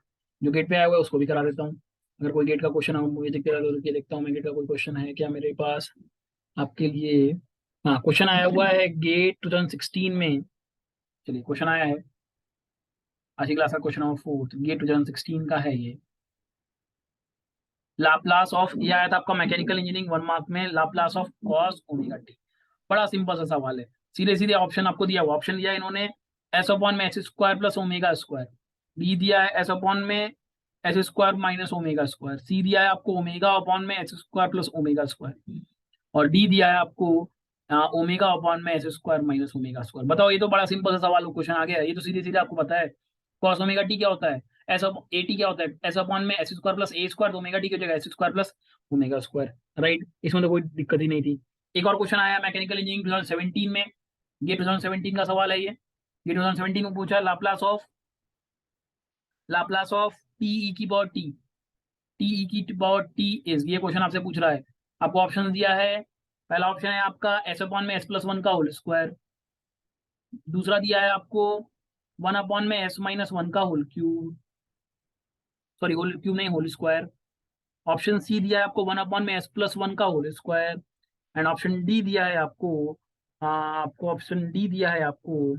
जो गेट पे आया हुआ है उसको भी करा देता हूँ। अगर कोई गेट का क्वेश्चन मुझे दिखता है तो देखता हूँ मैं गेट का कोई क्वेश्चन है क्या मेरे पास आपके लिए। हाँ क्वेश्चन आया हुआ है गेट 2016 में, चलिए क्वेश्चन आया है आज की क्लास का क्वेश्चन नंबर 4 गेट 2016 का है ये। लाप्लास ऑफ, ये आया था आपका मैकेनिकल इंजीनियरिंग 1 मार्क में, Laplace of cos omega T. बड़ा सिंपल सा सवाल है, सीधे सीधे ऑप्शन आपको दिया हुआ, ऑप्शन दिया है इन्होंने एस अपॉन में S square plus omega square, B दिया है एस अपॉन में S square minus omega square, C दिया है आपको ओमेगा अपॉन में S square plus omega square, और डी दिया है आपको ओमेगा अपॉन में S square minus omega square. बताओ, ये तो बड़ा सिंपल सा सवाल क्वेश्चन आ गया है, ये तो सीधे सीधे आपको पता है कॉस ओमेगा टी क्या होता है, एस ए टी क्या होता है, एस अपॉन में एस स्क्वायर प्लस ए स्क्वायर, तो ओमेगा टी की जगह S square plus omega square, right, इसमें तो कोई दिक्कत ही नहीं थी। एक और क्वेश्चन आया मैकेनिकल इंजीनियरिंग 2017 में, ये 2017 का सवाल है ये 2017 में पूछा लाप्लास ऑफ टी ई की पावर टी, टी ई की पावर टी इज, ये क्वेश्चन आपसे पूछ रहा है। आपको ऑप्शन दिया है, पहला ऑप्शन है आपका एस अपॉन में एस प्लस वन का होल स्क्वायर, दूसरा दिया है आपको 1 अपॉन में एस माइनस वन का whole cube, sorry whole cube नहीं होल स्क्वायर, ऑप्शन सी दिया है आपको 1 अपॉन में एस प्लस वन का whole square, and option D दिया है आपको ऑप्शन डी दिया है आपको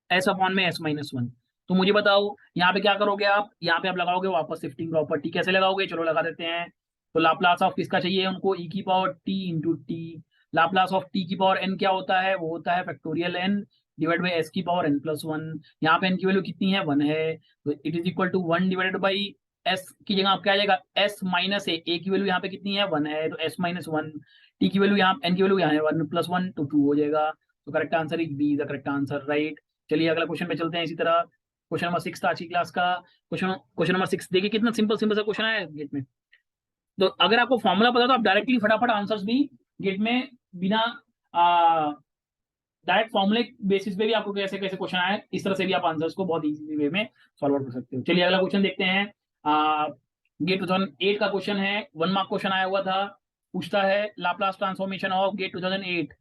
एस अपॉन में एस माइनस वन। तो मुझे बताओ यहाँ पे क्या करोगे आप, यहाँ पे आप लगाओगे वापस शिफ्टिंग प्रॉपर्टी, कैसे लगाओगे, चलो लगा देते हैं। तो लाप्लास ऑफ किसका चाहिए उनको, ई की power T into T, Laplace of T की पावर एन क्या होता है, वो होता है factorial N divide by S की पावर एन प्लस वन, यहाँ पे एन की वैल्यू कितनी है 1 है, तो it is equal to 1 divided by S की जगह आप क्या आ जाएगा एस माइनस ए की वैल्यू यहाँ पे कितनी है 1 है, तो एस माइनस वन, टी की वैल्यू यहाँ एन की वैल्यू यहाँ है 1 प्लस 1 तो 2 हो जाएगा, तो correct answer is be the correct answer, right. चलिए अगला क्वेश्चन पे चलते हैं इसी तरह, क्वेश्चन नंबर 6 था आज की क्लास का, क्वेश्चन नंबर 6 देखिए कितना सिंपल सिंपल सा क्वेश्चन है गेट में। तो अगर आपको फॉर्मूला पता तो आप डायरेक्टली फटाफट आंसर्स भी गेट में बिना डायरेक्ट फॉर्मूले बेसिस पे भी आपको कैसे कैसे क्वेश्चन आए, इस तरह से भी आप आंसर्स को बहुत इजी वे में सॉल्व कर सकते हो। चलिए अगला क्वेश्चन देखते हैं, गेट 2008 का क्वेश्चन है, 1 मार्क क्वेश्चन आया हुआ था, पूछता है लाप्लास ट्रांसफॉर्मेशन ऑफ गेट 2008।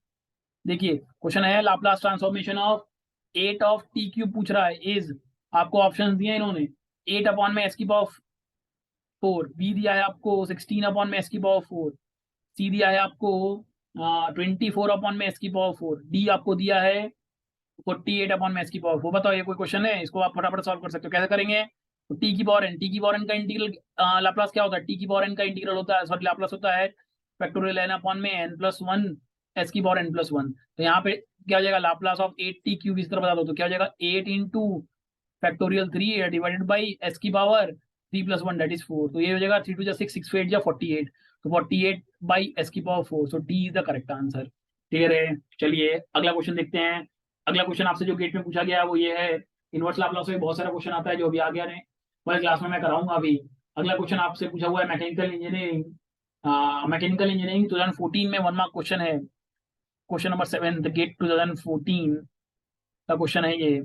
देखिए क्वेश्चन है Laplace transformation of 8 of T cube पूछ रहा है, इज आपको ऑप्शन दिए इन्होंने 8 अपॉन में एस की पावर 4, बी दिया है आपको 16 अपॉन में एस की पावर 4, सी दिया है आपको 24 अपॉन में एस की पावर 4, डी आपको दिया है 48 अपॉन में एस की पावर 4। बताओ ये कोई क्वेश्चन है, इसको आप फटाफट सॉल्व कर सकते हो, कैसे करेंगे, तो टी की पावर एन का इंटीग्रल लाप्लास क्या होता है, टी की पावर एन का इंटीग्रल होता है, सॉरी लाप्लास होता है फैक्टोरियल एन अपॉन में एन प्लस वन एस की पावर एन प्लस वन। तो यहाँ पे क्या हो जाएगा, लाप्लास ऑफ 8t³ इस तरह बता दो तो क्या हो जाएगा 8 into factorial 3 divided by S की पावर 3+1 दैट इज 4। तो ये हो जाएगा 3 2 6 6 8 या 48, तो 48 बाई एस की power 4। So D is the correct answer. Clear है। चलिए अगला क्वेश्चन देखते हैं। अगला क्वेश्चन आपसे जो गेट में पूछा गया है वो ये है, इनवर्स लाप्लास में बहुत सारा क्वेश्चन आता है जो अभी आ गया है वाले क्लास में मैं कराऊंगा अभी। अगला क्वेश्चन आपसे पूछा हुआ है मैकेनिकल इंजीनियरिंग, मैकेनिकल इंजीनियरिंग 2014 में 1 मार्क क्वेश्चन है, क्वेश्चन नंबर 7 द गेट 2014 का क्वेश्चन है ये।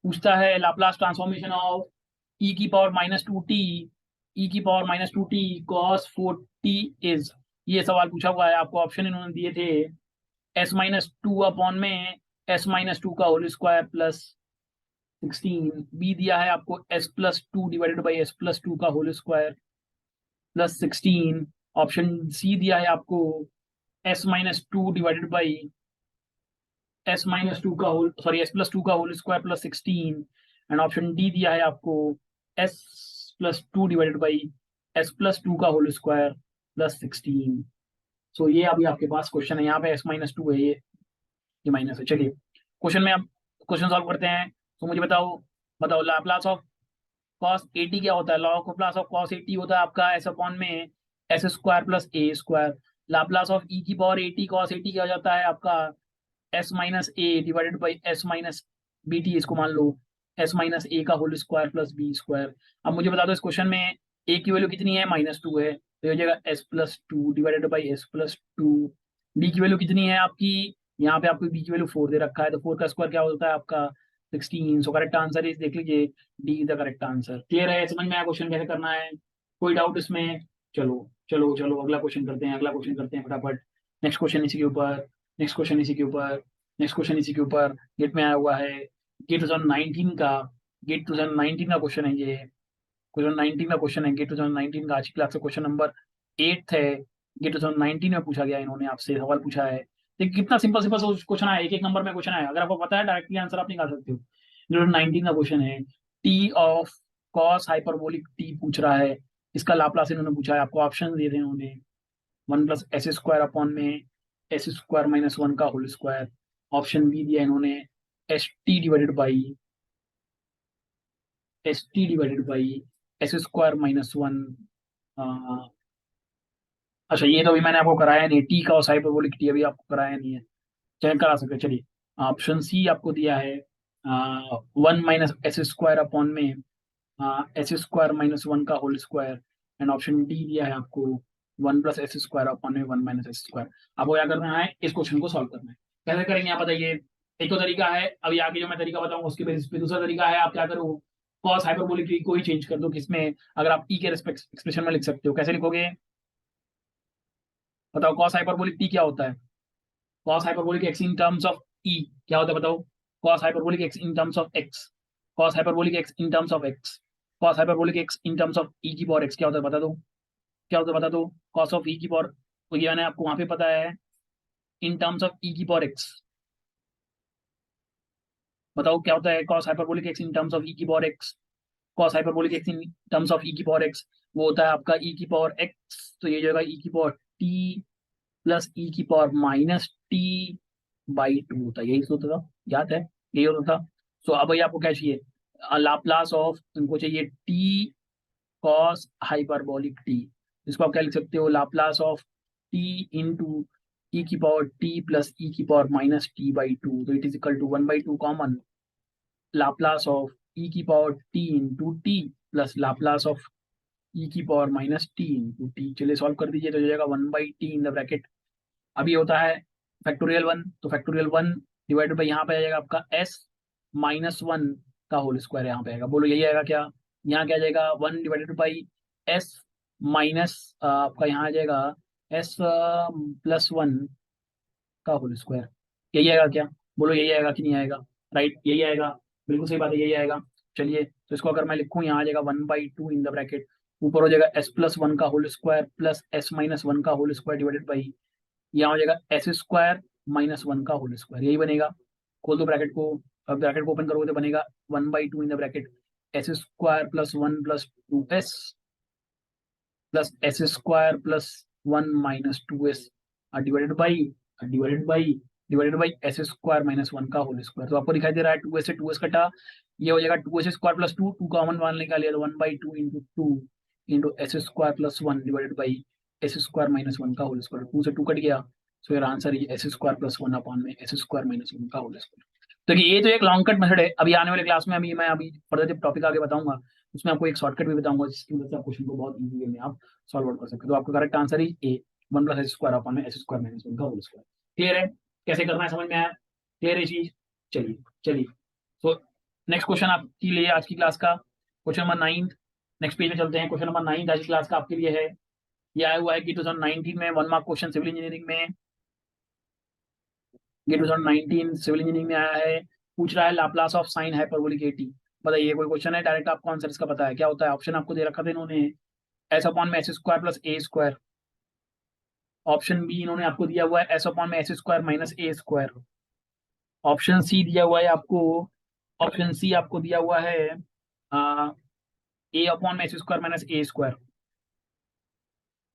पूछता है लाप्लास ट्रांसफॉर्मेशन ऑफ ई की पावर -2t ई की power -2t cos 4t is. ये सवाल पूछा हुआ है, आपको ऑप्शन इन्होंने दिए थे s-2 अपॉन में s-2 का होल स्क्वायर प्लस 16, बी दिया है आपको s+2 डिवाइडेड बाई s+2 का होल स्क्वायर प्लस 16, ऑप्शन सी दिया है आपको s-2 डिवाइडेड बाई s+2 का whole square plus 16, and option D दिया है आपको s+2 डिवाइडेड बाई s+2 का होल स्क्वायर प्लस 16। सो ये अभी आपके पास क्वेश्चन है, यहाँ पे s-2 है, ये माइनस है। चलिए क्वेश्चन में अब क्वेश्चन सॉल्व करते हैं। तो मुझे बताओ बताओ लाप्लास ऑफ cos 80 क्या होता है, लाप्लास ऑफ cos 80 होता है आपका s अपॉन में s square plus a square. Laplace of e की पावर 80 cos 80 क्या हो जाता है आपका s minus A divided by s minus B T, इसको मान लो s माइनस ए का whole square plus B square. अब मुझे बता दो इस क्वेश्चन में a की वैल्यू कितनी है, -2 है, तो ये हो जाएगा s+2 divided by s+2। b की वैल्यू कितनी है आपकी, यहाँ पे आपको b की वैल्यू 4 दे रखा है, तो 4 का स्क्वायर क्या होता है आपका 16। सो करेक्ट आंसर इज देख लीजिए D is the correct answer. Clear है, समझ में आया क्वेश्चन कैसे करना है, कोई डाउट इसमें। चलो चलो चलो अगला क्वेश्चन करते हैं, अगला क्वेश्चन करते हैं फटाफट। नेक्स्ट क्वेश्चन इसी के ऊपर, नेक्स्ट क्वेश्चन इसी के ऊपर, नेक्स्ट क्वेश्चन इसी के ऊपर। गेट में आया हुआ है गेट 2019 का, गेट 2019 का क्वेश्चन है ये, 2019 का क्वेश्चन है गेट 2019 का। आज की क्लास का क्वेश्चन नंबर 8 है, गेट 2019 में पूछा गया, इन्होंने आपसे सवाल पूछा है। देखिए कितना सिंपल सिंपल क्वेश्चन आया, एक एक नंबर में क्वेश्चन आया, अगर आपको पता है डायरेक्टली आंसर आप निकाल सकते हो। 2019 का क्वेश्चन है T of cos hyperbolic T पूछ रहा है, इसका लाप्लास इन्होंने पूछा है, आपको ऑप्शन दिए थे इन्होंने 1+s² अपॉन में s² - 1 का होल स्क्वायर। ऑप्शन बी दिया इन्होंने st डिवाइडेड बाई s² - 1। अच्छा ये तो अभी मैंने आपको कराया नहीं, टी का और हाइपरबोलिक टी अभी आपको कराया नहीं है, चेक करा सकते। चलिए ऑप्शन सी आपको दिया है 1 - s² अपॉन में s² - 1 का whole square, and option D दिया है आपको 1+s² अपॉन में 1 - s²। आपको क्या करना है, इस क्वेश्चन को सॉल्व करना है। कैसे करेंगे आप बताइए। एक तो तरीका है, अभी आगे जो मैं तरीका बताऊंगा उसके बेसिस पे। दूसरा तरीका है आप क्या करो, कॉस हाइपरबोलिक टी को ही चेंज कर दो, किसमें अगर आप टी के रेस्पेक्ट एक्सप्रेशन में लिख सकते हो, कैसे लिखोगे बताओ। कॉस हाइपरबोलिक टी क्या होता है, cos hyperbolic x in terms of e क्या होता है बताओ। cos hyperbolic x in terms of x, cos hyperbolic x in terms of x, cos hyperbolic x in terms of e की power x क्या होता है बता दो, क्या होता है बता दो। cos of e की पावर, तो ये मैंने आपको वहां पे पता है in terms of e की पावर x, बताओ क्या होता है cos hyperbolic x in terms of e की power x। cos hyperbolic x in terms of e की पावर x वो होता है आपका e की पावर x, तो ये जो है e की पावर t प्लस e की पावर -t/2 होता है, यही होता था, याद है यही होता था। सो अब भैया आपको क्या चाहिए, लाप्लास ऑफ, इनको चाहिए टी कॉस हाइपरबोलिक टी, इसको आप क्या लिख सकते हो, Laplace of t into e की पावर टी प्लस ई की पावर -t/2, तो it is equal to 1/2 common Laplace of ई की power T into t plus Laplace of ई की पावर -t इंटू टी। चलिए सॉल्व कर दीजिए, तो हो जाएगा 1/t इन द ब्रैकेट। अभी होता है फैक्टोरियल 1, तो फैक्टोरियल 1 डिवाइडेड बाई यहाँ पे आ जाएगा आपका s-1 का होल स्क्वायर, यहाँ पे आएगा, बोलो यही आएगा क्या, यहाँ क्या आ जाएगा 1 डिवाइडेड बाई s माइनस आपका यहाँ आ जाएगा s+1 का होल स्क्वायर, यही आएगा क्या, बोलो यही आएगा कि नहीं आएगा, राइट यही आएगा, बिल्कुल सही बात है यही आएगा। चलिए तो इसको अगर मैं लिखूँ, यहाँ आ जाएगा 1/2 इन द ब्रैकेट, ऊपर हो जाएगा s+1 का होल स्क्वायर प्लस s-1 का होल स्क्वायर डिवाइडेड बाई, यहाँ हो जाएगा s² - 1 का होल स्क्वायर, यही बनेगा। खोल दो ब्रैकेट को, अब ब्रैकेट को ओपन करोगे तो बनेगा 1/2 in the bracket s square plus 1 plus 2s plus S square plus 1 minus 2s divided by divided by S square minus 1 का होल स्क्वायर। तो आपको दिखाई दे रहा है 2s से 2s कटा, ये हो जाएगा 2s स्क्वायर प्लस 2 कॉमन मान निकालिए तो 1/2 into 2 into S square plus 1 divided by S square minus 1 का होल स्क्वायर। 2 से 2 कट गया, सो your answer is S square plus 1 upon में एस स्क्वायर माइनस 1 का होल स्क्वायर। तो ये तो एक लॉन्ग कट मेथड है। अभी आने वाले क्लास में मैं अभी फर्दर जब टॉपिक आगे बताऊंगा उसमें आपको एक शॉर्टकट भी बताऊंगा जिसकी वजह से आप क्वेश्चन को बहुत इजी वे में आप सॉल्व आउट कर सकते हो। तो आपका correct answer is a 1 plus S square upon में एस स्क्वायर माइनस 1 का होल स्क्वायर। क्लियर है, कैसे करना है समझ में आया? क्लियर है चीज? चलिए चलिए, तो नेक्स्ट क्वेश्चन आपके लिए आज की क्लास का क्वेश्चन नंबर 9। नेक्स्ट पेज में चलते हैं। क्वेश्चन नंबर 9 आज की क्लास का आपके लिए है, ये आया हुआ है कि 2019 में 1 मार्क क्वेश्चन सिविल इंजीनियरिंग में, ये 2019 सिविल इंजीनियरिंग में आया है। पूछ रहा है Laplace of sine hyperbolic eighty. बताइए, कोई क्वेश्चन है, डायरेक्ट आपको आंसर इसका पता है क्या होता है? ऑप्शन आपको दे रखा था इन्होंने, एस अपॉन में एस स्क्वायर प्लस ए स्क्वायर। ऑप्शन बी इन्होंने आपको दिया हुआ है एस अपॉन में एस स्क्वायर माइनस ए स्क्वायर। ऑप्शन सी दिया हुआ है आपको, ऑप्शन सी आपको दिया हुआ है ए अपॉन में S square minus A square.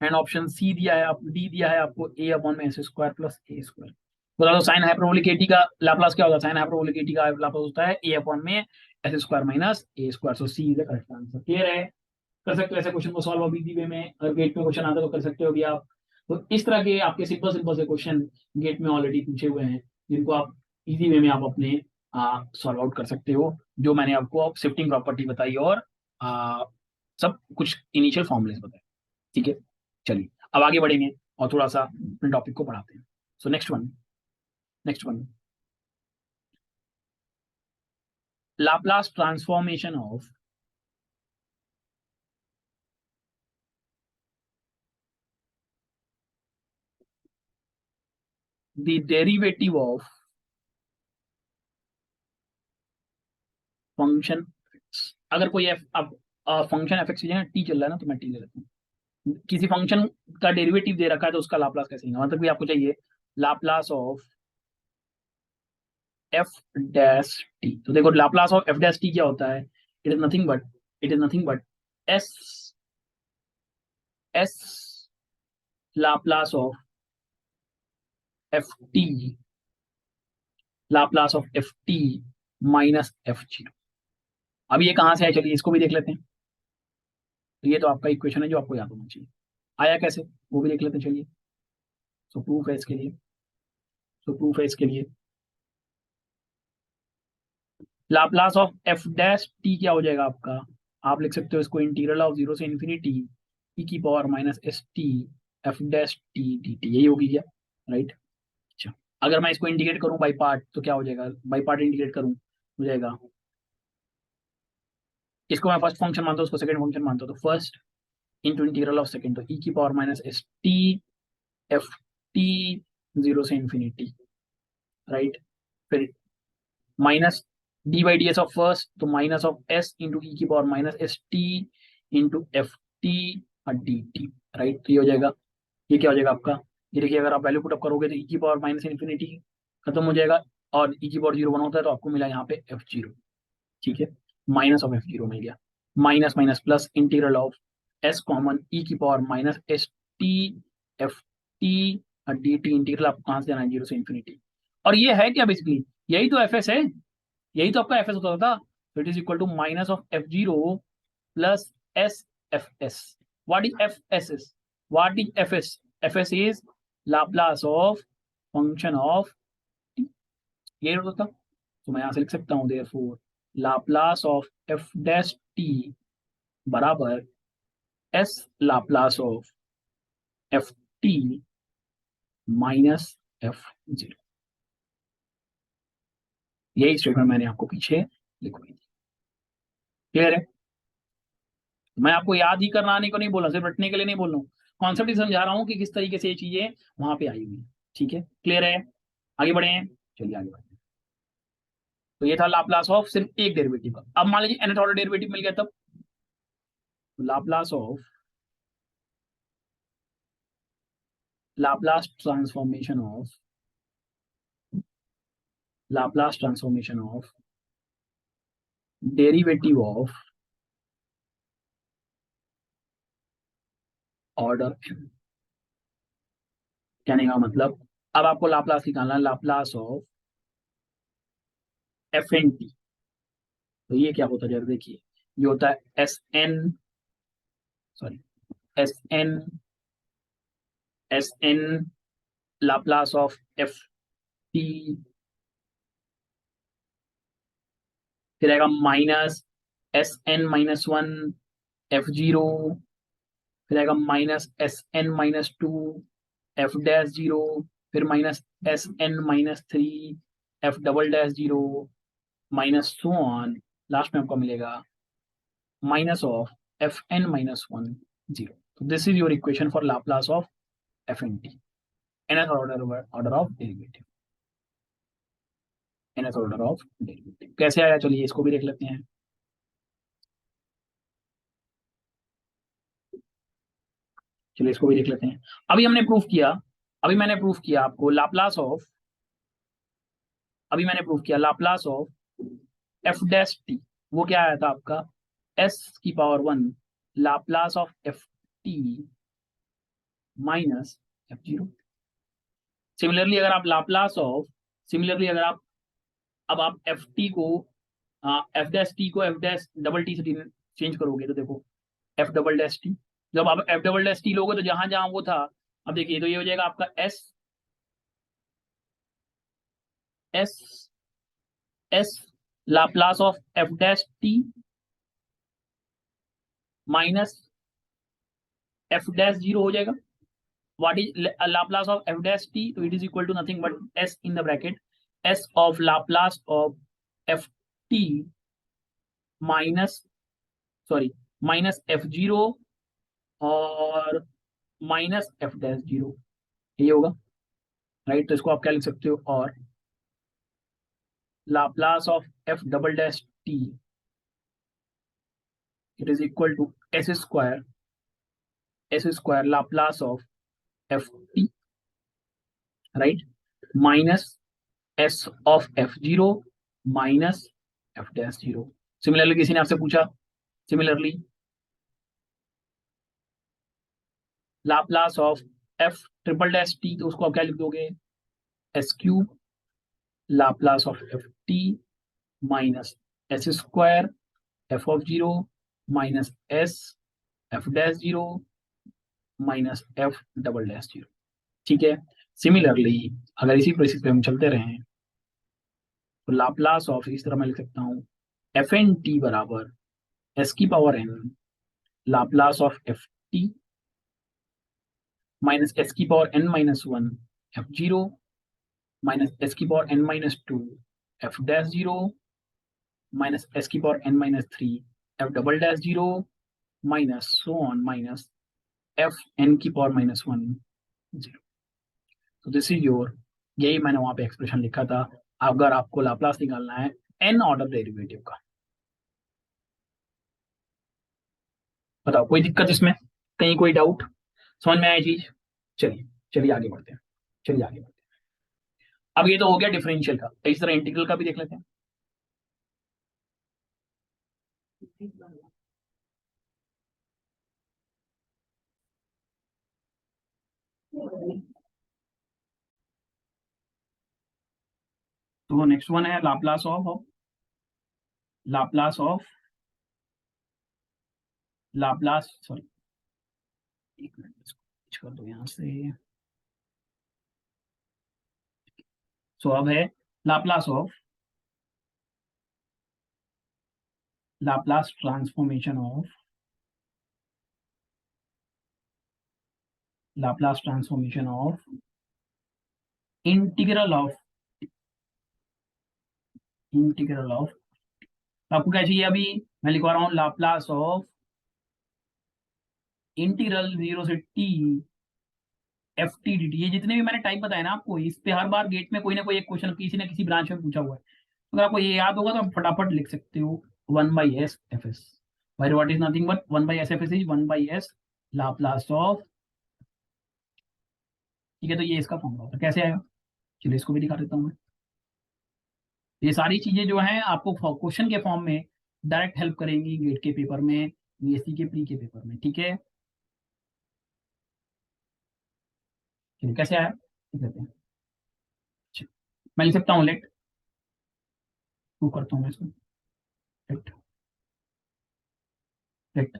And option सी दिया है, आप डी दिया है आपको ए अपॉन में एस स्क्वायर प्लस ए स्क्वायर। बता दो साइन हाइपरबोलिक एटी का लाप्लास क्या होता है? साइन हाइपरबोलिक एटी का लाप्लास होता है ए अपॉन में S square minus A square. So c is the correct answer. Clear है, कर सकते हो ऐसे क्वेश्चन को सॉल्व अभी इजी वे में। अगर गेट में क्वेश्चन आता है तो कर सकते हो भी आप। तो इस तरह के आपके सिंपल सिंपल से क्वेश्चन गेट में ऑलरेडी पूछे हुए हैं जिनको आप इजी वे में आप अपने सॉल्व आउट कर सकते हो, जो मैंने आपको शिफ्टिंग प्रॉपर्टी बताई और सब कुछ इनिशियल फॉर्मूलेस बताए। ठीक है, चलिए अब आगे बढ़ेंगे और थोड़ा सा अपने टॉपिक को बढ़ाते हैं। So next one Laplace transformation of the derivative of function. अगर कोई एफ अब फंक्शन एफ एक्स टी चल रहा है ना, तो मैं टी ले लेता हूँ। किसी फंक्शन का डेरिवेटिव दे रखा है तो उसका लाप्लास कैसे लेंगे? मतलब भी आपको चाहिए Laplace of f dash t. तो देखो Laplace of f dash T क्या होता है? It is nothing but S s Laplace of F T, Laplace of F T minus f zero. अब ये कहां से है, चलिए इसको भी देख लेते हैं। तो ये तो आपका इक्वेशन है जो आपको याद होना चाहिए। आया कैसे वो भी देख लेते हैं, चलिए। सो प्रूफ है इसके लिए, Laplace of f dash T क्या हो जाएगा आपका? आप लिख सकते हो इसको इंटीग्रल ऑफ 0 से इन्फिनिटी ई की power minus S T F dash T D T. यही होगी क्या? राइट। अच्छा, अगर मैं इसको इंटीग्रेट करूं बाई पार्ट तो क्या हो जाएगा? बाई पार्ट इंटीग्रेट करूं हो जाएगा, इसको मैं फर्स्ट फंक्शन मानता हूँ, उसको सेकंड फंक्शन मानता हूँ, तो first into integral of second, तो ई की power minus S T F T 0 से इन्फिनिटी, राइट। फिर minus D by d s of first, तो minus of S into e की power minus S T into F T D T, right. तो ये हो जाएगा, ये क्या हो जाएगा आपका? ये देखिए, अगर आप वैल्यू पुट अप करोगे तो ई की पावर माइनस इन्फिनिटी खत्म हो जाएगा और ई की पावर 0 1 होता है, तो आपको मिला यहाँ पे एफ जीरो। ठीक है, माइनस ऑफ एफ जीरो मिल गया, minus minus plus integral of s common ई की power minus S T F T D t. Integral आपको कहाँ से जाना है? 0 से इन्फिनिटी। और ये है क्या बेसिकली? यही तो एफ एस है, यही तो आपका एफ एस होता था। तो it is equal to minus of f zero plus s f s. What is f s s? What is f s? F S is Laplace of function of t. यही होता था। तो मैं यहां से लिख सकता हूं therefore Laplace of f dash t बराबर s Laplace of F T minus f zero. यही स्टेटमेंट मैंने आपको पीछे लिखवाई थी। क्लियर है? मैं आपको याद ही कराने को नहीं बोल रहा, सिर्फ रटने के लिए नहीं बोल रहा हूँ, कॉन्सेप्ट ही समझा रहा हूँ कि किस तरीके से ये चीजें वहां पे आई हुई है। ठीक है, क्लियर है? आगे बढ़े, चलिए आगे बढ़ते हैं। तो ये था लाप्लास ऑफ सिर्फ एक डेरिवेटिव का। अब मान लीजिए nth ऑर्डर डेरिवेटिव मिल गया, तब Laplace of Laplace transformation of Laplace transformation of derivative of order n। कहने का मतलब अब आपको लाप्लास निकालना है, Laplace of f N t. तो ये क्या होता है जरा देखिए, ये होता है s n, sorry, s n, s n Laplace of F t, फिर आएगा minus s n minus one F zero, फिर आएगा minus s n minus two F dash zero, फिर minus s n minus three F double dash zero, minus so on, last में आपको मिलेगा minus of f n minus one zero. तो this is your equation for Laplace of f N t, nth order of derivative, nth order of derivative कैसे आया, चलिए इसको भी देख लेते हैं। चलिए इसको भी देख लेते हैं। अभी हमने प्रूफ किया, अभी मैंने प्रूफ किया आपको लाप्लास ऑफ, अभी मैंने प्रूफ किया Laplace of f dash T, वो क्या आया था आपका एस की power one Laplace of F T minus f zero. Similarly अगर आप लाप्लास ऑफ, सिमिलरली अगर आप, अब आप एफ टी को, एफ डैश टी को एफ डैश डबल टी से चेंज करोगे तो देखो एफ डबल डैश टी, जब आप एफ डबल डैश टी लोगे तो जहां जहां वो था, अब देखिए तो ये हो जाएगा आपका s, s, s Laplace of f dash t minus f dash zero हो जाएगा। What is Laplace of f dash t, तो it is equal to nothing but s in the bracket s of Laplace of F T minus, sorry, minus f zero और minus f dash zero, ये होगा right. तो इसको आप क्या लिख सकते हो, और Laplace of f double dash t it is equal to s square, s square Laplace of F t right, minus s of f zero minus f dash zero. Similarly किसी ने आपसे पूछा, similarly Laplace of f triple dash t, तो उसको आप क्या लिख दोगे, s cube Laplace of F T minus s square f of zero minus s f dash zero minus f double dash zero. ठीक है। सिमिलरली अगर इसी प्रोसेस पे हम चलते रहे तो लाप्लास ऑफ, इस तरह मैं लिख सकता हूँ एफ एन टी बराबर एस की power N Laplace of F T minus S की power N minus one F zero minus S की power N minus two F dash zero minus S की power N minus three F double dash zero minus so on minus F N की power minus one zero. तो this is your, यही मैंने वहां पे expression लिखा था अगर आपको लाप्लास निकालना है एन ऑर्डर डेरिवेटिव का। बताओ कोई दिक्कत इसमें, कहीं कोई डाउट, समझ में आया चीज। चलिए, चलिए आगे बढ़ते हैं, चलिए आगे बढ़ते हैं। अब ये तो हो गया डिफरेंशियल का, इस तरह इंटीग्रल का भी देख लेते हैं। तो नेक्स्ट वन है Laplace of, Laplace of, Laplace, sorry एक मिनट इसको कर दो यहाँ से। सो अब है Laplace of, Laplace transformation of, Laplace transformation of integral of, integral of, आपको क्या चाहिए अभी, मैं लिखवा रहा हूँ लाप्लास ऑफ इंटीग्रल जीरो से t F T D t. ये जितने भी मैंने टाइप बताए ना आपको, इस पे हर बार गेट में कोई ना कोई एक क्वेश्चन किसी न किसी ब्रांच में पूछा हुआ है। अगर आपको ये याद होगा तो आप फटाफट लिख सकते हो one by s f s, भाई what is nothing but one by s f S is one by s Laplace of. ठीक है, तो ये इसका फॉर्मूला होता है, कैसे आएगा, चलिए इसको भी दिखा देता हूँ मैं। ये सारी चीजें जो हैं आपको क्वेश्चन के फॉर्म में डायरेक्ट हेल्प करेंगी गेट के पेपर में, बीएससी के प्री के पेपर में। ठीक है, चलिए कैसे आया देख लेते हैं। अच्छा, मैं लिख सकता हूँ लेट, प्रूव करता हूँ मैं इसको। लेट, लेट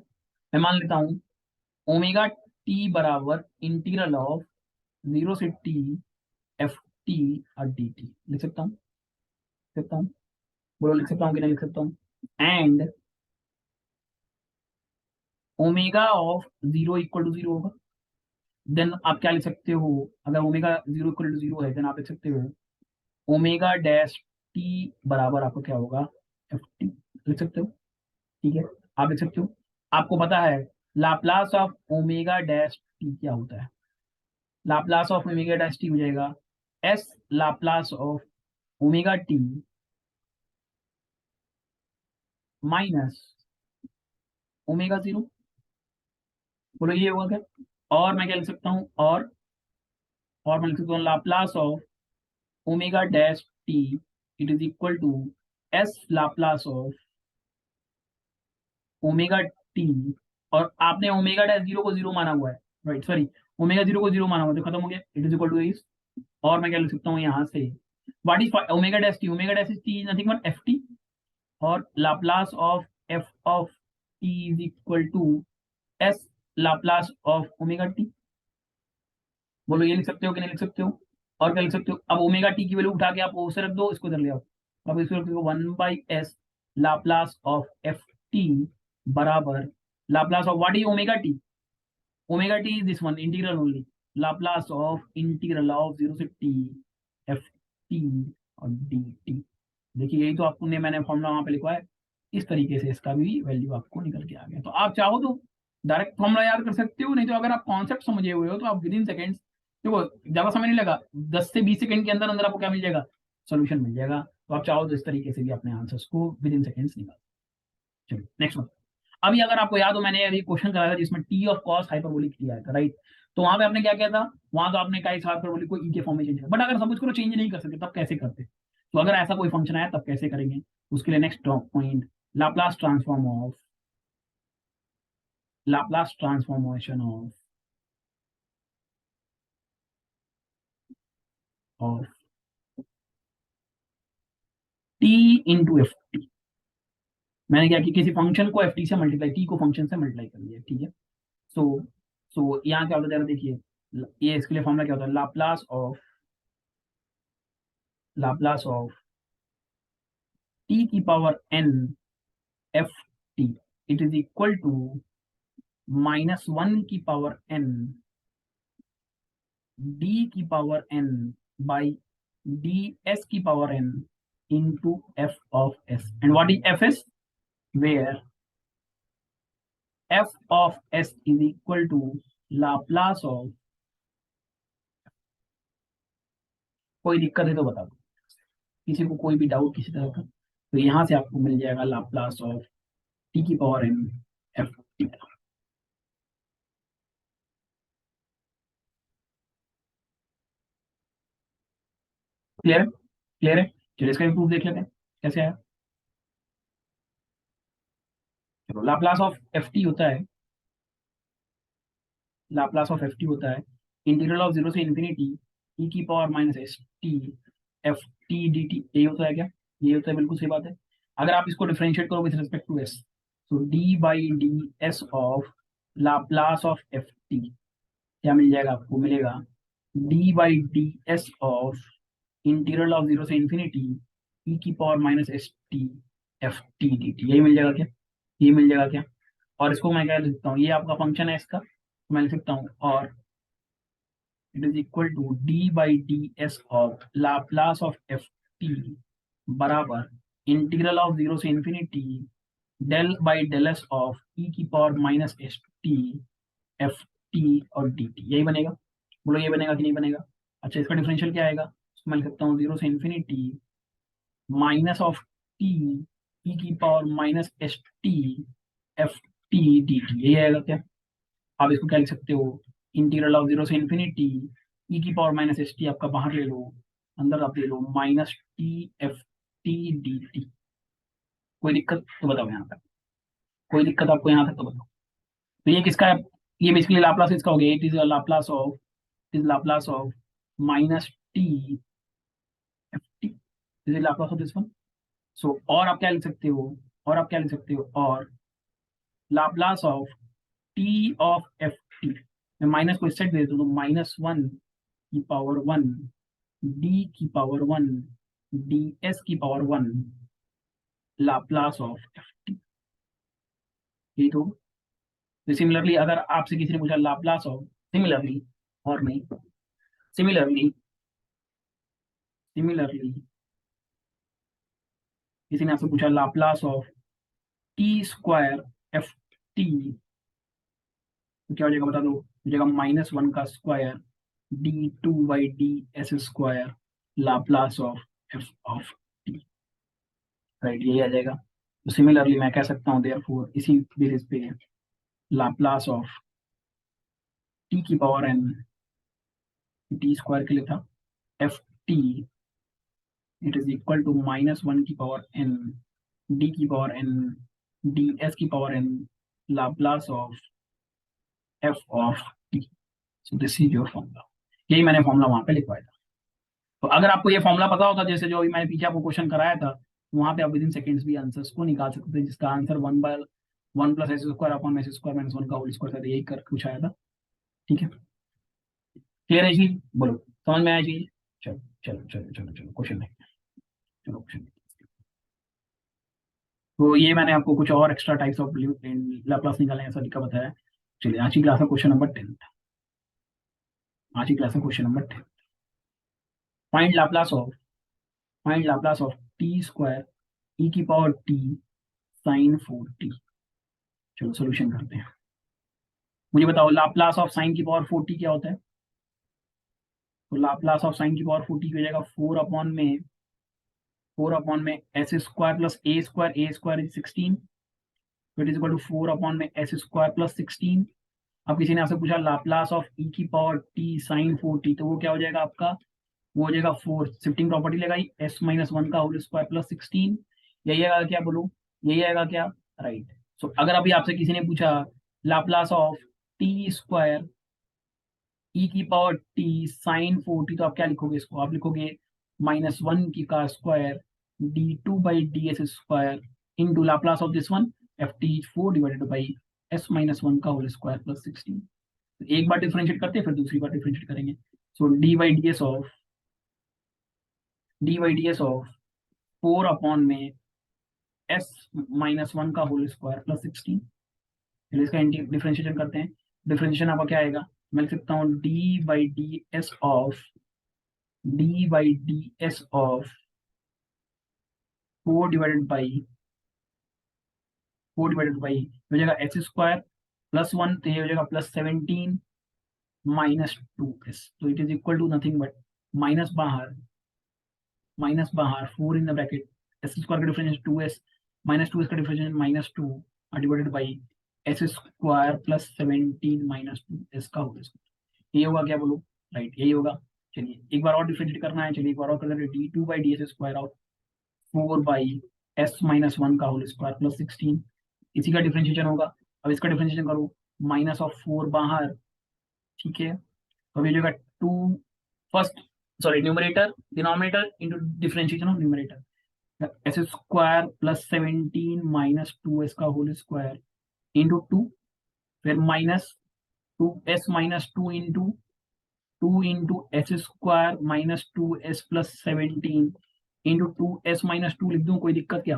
मैं मान लेता हूँ ओमेगा टी बराबर इंटीग्रल ऑफ 0 से टी एफ टी और डी टी। लिख सकता हूँ, लिख सकता हूँ, बोलो लिख सकता हूँ कि नहीं लिख सकता हूँ। And omega of 0 equal to 0 होगा। देन आप क्या लिख सकते हो, अगर ओमेगा 0 इक्वल टू 0 है देन आप लिख सकते हो ओमेगा डैश टी बराबर आपको क्या होगा, एफ टी। लिख सकते हो, ठीक है, आप लिख सकते हो। आपको पता है Laplace of omega dash T क्या होता है, Laplace of omega dash T हो जाएगा S Laplace of omega T minus omega zero. बोलो ये होगा क्या, और मैं क्या लिख सकता हूँ, और मैं लिख सकता हूँ Laplace of omega dash t it is equal to s Laplace of omega t. और आपने ओमेगा डैश जीरो को जीरो माना हुआ है, राइट, सॉरी, ओमेगा जीरो को जीरो माना हुआ है तो खत्म हो गया, इट इज इक्वल टू इस। और मैं क्या लिख सकता हूँ यहाँ से, what is omega dash t, omega dash t is nothing but f t, और Laplace of t is equal to s Laplace of omega t. बोलो ये लिख सकते हो कि नहीं लिख सकते हो, और क्या लिख सकते हो। अब ओमेगा टी की वैल्यू उठा के आप उसे रख दो, इसको इधर ले आओ। अब इसको रख दो 1/s Laplace of F t बराबर Laplace of what is omega t, omega t is this one integral only, Laplace of integral of 0 से टी एफ टी और डी टी। देखिए यही तो आपको ने मैंने फॉर्मूला वहां पे लिखवा है, इस तरीके से इसका भी वैल्यू आपको निकल के आ गया। तो आप चाहो तो डायरेक्ट फॉर्मूला याद कर सकते हो, नहीं तो अगर आप कॉन्सेप्ट समझे हुए हो तो आप विद इन सेकेंड्स, देखो ज्यादा समय नहीं लगा, 10 से 20 सेकंड के अंदर अंदर आपको क्या मिल जाएगा, सोल्यूशन मिल जाएगा। तो आप चाहो तो इस तरीके से भी अपने आंसर्स को विद इन सेकेंड्स निकाल। चलिए नेक्स्ट वन। अभी अगर आपको याद हो मैंने अभी क्वेश्चन कराया था जिसमें टी ऑफ कॉस हाइपरबोलिक दिया था, राइट। तो वहां पे आपने क्या किया था, वहां तो आपने कहा इस हाइपरबोलिक को ई के फॉर्म में चेंज कर, बट अगर सब कुछ चेंज नहीं कर सकते तब कैसे करते, तो अगर ऐसा कोई फंक्शन आया तब कैसे करेंगे, उसके लिए next point Laplace transform of, Laplace transformation of t into F T. मैंने क्या कि किसी फंक्शन को एफ टी से मल्टीप्लाई, टी को फंक्शन से मल्टीप्लाई कर दिया, ठीक है। सो सो यहाँ क्या होता है देखिए, ये इसके लिए फॉर्मूला क्या होता है, लाप्लास ऑफ टी की power n f T it is equal to -1 की पावर एन डी की power n by d s की power n into f of s. And what is f s, where f of S is equal to Laplace of, कोई दिक्कत है तो बता दो, किसी को कोई भी डाउट किसी तरह का, तो यहाँ से आपको मिल जाएगा लाप्लास ऑफ टी की power n f t. Clear है, क्लियर है। चलिए इसका भी प्रूफ देख लेते हैं कैसे आया। चलो लाप्लास ऑफ एफ टी होता है, लाप्लास ऑफ एफ टी होता है इंटीग्रल ऑफ 0 से इंफिनिटी ई की power minus S T F T D T. यही होता है क्या, ये होता है, बिल्कुल सही बात है। अगर आप इसको डिफरेंशिएट करो विथ रिस्पेक्ट टू एस, तो D by d s of Laplace of F T क्या मिल जाएगा, आपको मिलेगा D by d s of integral of 0 से इंफिनिटी ई की power minus S T F T D T. यही मिल जाएगा क्या, ये मिल जाएगा क्या। और इसको मैं क्या लिख सकता हूँ, ये आपका फंक्शन है इसका, तो मैं लिख सकता हूँ और it is equal to d by d s of Laplace of F t बराबर इंटीग्रल ऑफ 0 से infinity del by del s of ई की power minus S T F t और डी टी। यही बनेगा, बोलो ये बनेगा कि नहीं बनेगा। अच्छा इसका डिफरेंशियल क्या आएगा, मैं लिख सकता हूँ 0 से इंफिनिटी माइनस ऑफ टी ई की power minus S T F T D T. यही आएगा क्या, आप इसको क्या लिख सकते हो, इंटीग्रल ऑफ 0 से इंफिनिटी ई की पावर माइनस एस टी आपका बाहर ले लो, अंदर आप ले लो minus t F T D t. कोई दिक्कत तो बताओ यहाँ तक, कोई दिक्कत आपको यहाँ तक तो बताओ। तो ये किसका है, ये बेसिकली लाप्लास इसका हो गया, it is Laplace of is Laplace of minus t F t, this is Laplace of this one. So और आप क्या लिख सकते हो, और आप क्या लिख सकते हो, और Laplace of t of F T, मैं माइनस को इस साइड दे देता हूँ, तो माइनस वन की पावर वन डी की पावर वन डी एस की power one Laplace of F T, ये तो। सिमिलरली अगर आपसे किसी ने पूछा लाप्लास ऑफ, सिमिलरली और नहीं, सिमिलरली सिमिलरली किसी ने आपसे पूछा Laplace of t square F T, तो क्या हो जाएगा बता दो, हो जाएगा माइनस वन का square D two by d S square Laplace of F of T, right, यही आ जाएगा। तो सिमिलरली मैं कह सकता हूँ देयरफॉर इसी बेसिस पे लाप्लास ऑफ टी की पावर एन, टी स्क्वायर के लिए था f T, it is equal to minus one की पावर एन डी की पावर एन डी एस की power N Laplace of F of t. So this is your formula, यही मैंने formula वहां पे लिखवाया था। तो अगर आपको ये फॉर्मूला पता होता, जैसे जो अभी मैंने पीछे आपको क्वेश्चन कराया था, वहां पे आप विद इन सेकंड्स भी आंसर्स को निकाल सकते थे, जिसका answer one by one plus S square upon S square minus one का होल स्क्वायर था, यही कर पूछा था। ठीक है, क्लियर है जी, बोलो समझ में आया जी। चलो चलो चलो चलो चलो क्वेश्चन नहीं, चलो क्वेश्चन। तो ये मैंने आपको कुछ और एक्स्ट्रा टाइप्स ऑफ लाप्लास निकालने ऐसा लिखा बताया। चलिए आज की क्लास का क्वेश्चन नंबर 10, आज की क्लास का question number 10, find Laplace of, find Laplace of t square e की पावर टी साइन 4t। चलो सोल्यूशन करते हैं। मुझे बताओ लाप्लास ऑफ साइन की पावर 4t क्या होता है। तो लाप्लास ऑफ साइन की पावर 4t हो जाएगा 4 अपॉन में S square plus A square is 16, it is equal to 4 upon में एस स्क्वायर प्लस 16। अब किसी ने आपसे पूछा लाप्लास ऑफ ई की पावर टी साइन 4t, तो वो क्या हो जाएगा आपका, वो हो जाएगा 4, शिफ्टिंग प्रॉपर्टी लगाई एस माइनस वन का होल स्क्वायर प्लस 16, यही आएगा क्या, बोलो यही आएगा क्या, राइट। सो अगर अभी आपसे किसी ने पूछा Laplace of t square e की पावर टी साइन 4t, तो आप क्या लिखोगे इसको, आप लिखोगे माइनस वन की का square D two by d S square into Laplace of this one F T 4 divided by S minus one का होल स्क्वायर प्लस 16। एक बार डिफरेंशिएट करते हैं फिर दूसरी बार डिफरेंशिएट करेंगे। So d by d s of 4 upon में S minus one का होल स्क्वायर प्लस 16, फिर इसका डिफरेंशिएशन करते हैं। डिफरेंशिएशन आपका क्या आएगा, मैं लिख सकता हूँ D by d s of 4 divided by हो जाएगा एस स्क्वायर प्लस वन, तो ये हो जाएगा प्लस 17 माइनस 2s, तो it is equal to nothing but minus बाहर 4 in the bracket s square का डिफरेंशिएशन 2s माइनस 2s का differentiation minus 2 divided by S square plus 17 minus 2s का whole square, ये होगा क्या, बोलो राइट, यही होगा। चलिए एक बार और डिफरेंशिएट करना है, चलिए एक बार और कर D two by d S square of 4 by S minus one का होल स्क्वायर प्लस 16, इसी का डिफरेंशिएशन होगा। अब इसका डिफरेंशिएशन करो, माइनस ऑफ 4 बाहर, ठीक है, तो ये जाएगा 2, first sorry numerator denominator into differentiation of numerator S square plus 17 minus 2s का होल स्क्वायर इंटू 2, फिर minus 2s-2 into S square minus 2s plus 17 into 2s-2 लिख दूं, कोई दिक्कत क्या,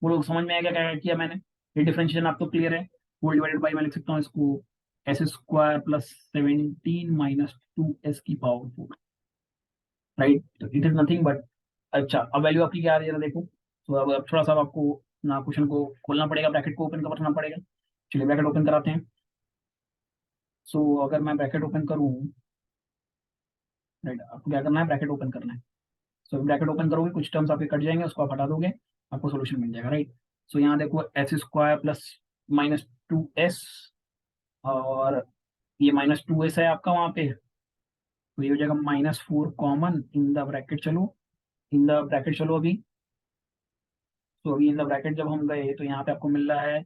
वो लोग समझ में आएगा क्या किया मैंने, ये डिफरेंशिएशन आप तो क्लियर है। होल डिवाइडेड बाई मैं लिख सकता हूँ इसको S square plus 17 minus 2s की पावर 4, राइट, तो इट इज नथिंग बट, अच्छा अब वैल्यू आपकी क्या आ रही है देखो। तो अब थोड़ा सा आपको ना क्वेश्चन को खोलना पड़ेगा, ब्रैकेट को ओपन करना पड़ेगा। चलिए ब्रैकेट ओपन कराते हैं। सो अगर मैं ब्रैकेट ओपन करूँ, राइट, आपको क्या करना है, ब्रैकेट ओपन करना है। सो ब्रैकेट ओपन करोगे कुछ टर्म्स आपके कट जाएंगे, उसको आप हटा दोगे, आपको सोल्यूशन मिल जाएगा, राइट। सो यहाँ देखो S square plus minus 2s, और ये माइनस 2s है आपका वहाँ पे, तो ये हो जाएगा -4 कॉमन इन द ब्रैकेट, चलो इन द ब्रैकेट चलो अभी। तो अभी इन द ब्रैकेट जब हम गए तो यहाँ पे आपको मिल रहा है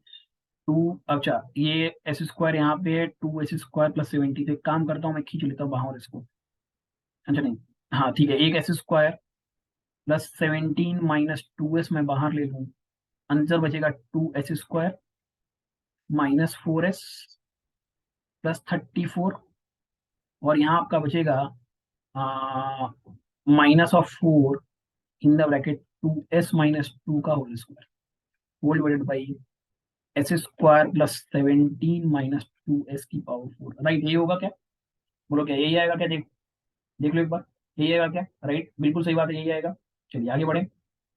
अच्छा ये एस स्क्वायर यहाँ पे है 2s² + 70, तो एक काम करता हूँ मैं खींच लेता हूँ बाहर इसको। अच्छा नहीं, हाँ ठीक है, एक s² + 17 - 2s मैं बाहर ले लूँ, आंसर बचेगा 2s² - 4s + 34, और यहाँ आपका बचेगा -4 इन द ब्रैकेट 2s - 2 का whole square, whole divided by s² + 17 - 2s की पावर 4, राइट। यही होगा क्या? बोलो क्या यही आएगा क्या? देख लो एक बार, यही आएगा क्या? राइट, बिल्कुल सही बात है, यही आएगा। चलिए आगे बढ़े,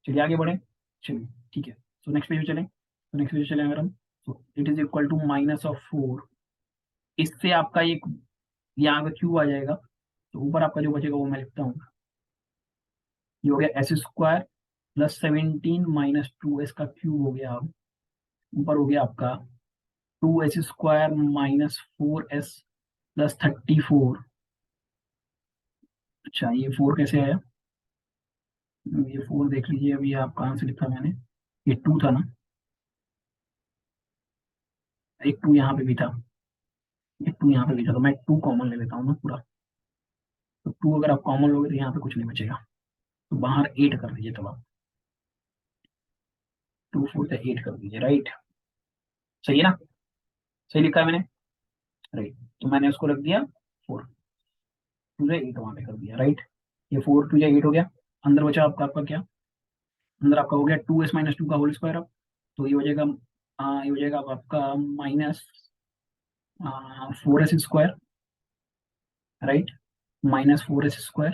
चलिए आगे बढ़े, चलिए ठीक है। तो नेक्स्ट पेज पे चलें, तो नेक्स्ट पेज पे चलें अगर हम, तो इट इज इक्वल टू -4, इससे आपका एक यहाँ पे क्यूब आ जाएगा, तो ऊपर आपका जो बचेगा वो मैं लिखता हूँ, ये हो गया s² + 17 - 2s का क्यूब हो गया। अब ऊपर हो गया आपका 2s² - 4s + 34। अच्छा ये 4 कैसे आया? ये 4 देख लीजिए, अभी आप कहाँ से लिखा मैंने, ये 2 था ना, एक 2 यहाँ पे भी था, एक 2 यहाँ पे भी था, तो मैं 2 कॉमन ले लेता हूँ ना पूरा। तो 2 अगर आप कॉमन लोगे तो यहाँ पे कुछ नहीं बचेगा, तो बाहर 8 कर दीजिए, तब आप 2 4 8 कर दीजिए, राइट। सही है ना? सही लिखा है मैंने, राइट। तो मैंने उसको रख दिया 4 2 8 वहां पे कर दिया, राइट। ये 4 2 8 हो गया। अंदर बचा आपका आपका क्या? अंदर आपका हो गया 2s - 2 का होल स्क्वायर। अब तो ये हो जाएगा, ये हो जाएगा अब आपका -4s², राइट, -4s²।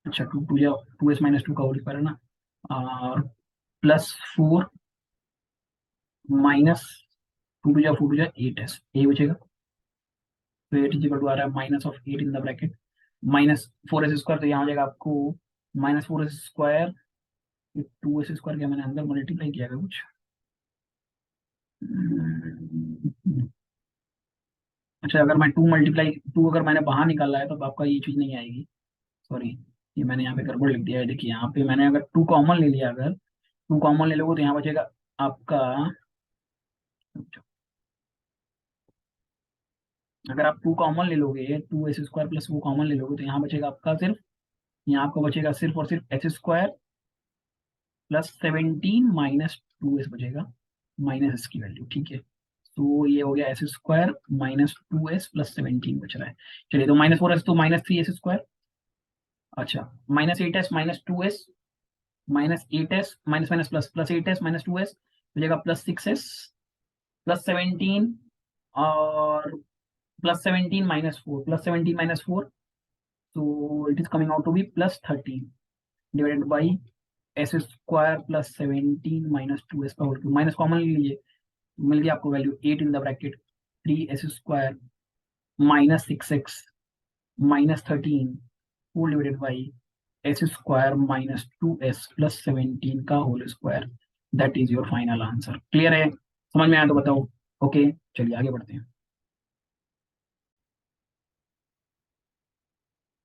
अच्छा 2 2 या 2s - 2 का होल स्क्वायर है ना, और +4 -2 2 4 2 8s, यही बचेगा। तो 8 इज इक्वल टू आ रहा है -8 इन द ब्रैकेट -4s², तो यहाँ हो जाएगा आपको -4s², 2s² क्या मैंने अंदर मल्टीप्लाई किया है कुछ? अच्छा अगर मैं 2 अगर मैंने बाहर निकाला है तो आपका ये चीज़ नहीं आएगी, सॉरी, ये मैंने यहाँ पे गड़बड़ लिख दिया है। देखिए यहाँ पे मैंने अगर 2 कॉमन ले लिया, अगर 2 कॉमन ले लोगे तो यहाँ बचेगा आपका, अगर आप 2 कॉमन ले लोगे, 2s² + वो कॉमन ले लोगे, तो यहाँ बचेगा आपका सिर्फ, यहाँ आपको बचेगा सिर्फ और सिर्फ s² + 17 - 2s बचेगा, माइनस एस की वैल्यू, ठीक है। तो ये हो गया s² - 2s + 17 बच रहा है। चलिए तो -4s तो -3s², अच्छा -8s - 2s -8s minus minus plus +8s - 2s मिलेगा +6s + 17, और +17 - 4 +17 - 4, so it is coming out to be +13 divided by s² + 17 - 2s का होल क्यूब, माइनस कॉमन ले लीजिए, मिल गया आपको value 8 in the bracket 3s² -6x -13 whole divided by s² - 2s + 17 का whole square, that is your final answer. Clear है? समझ में आया तो बताओ। ओके चलिए आगे बढ़ते हैं।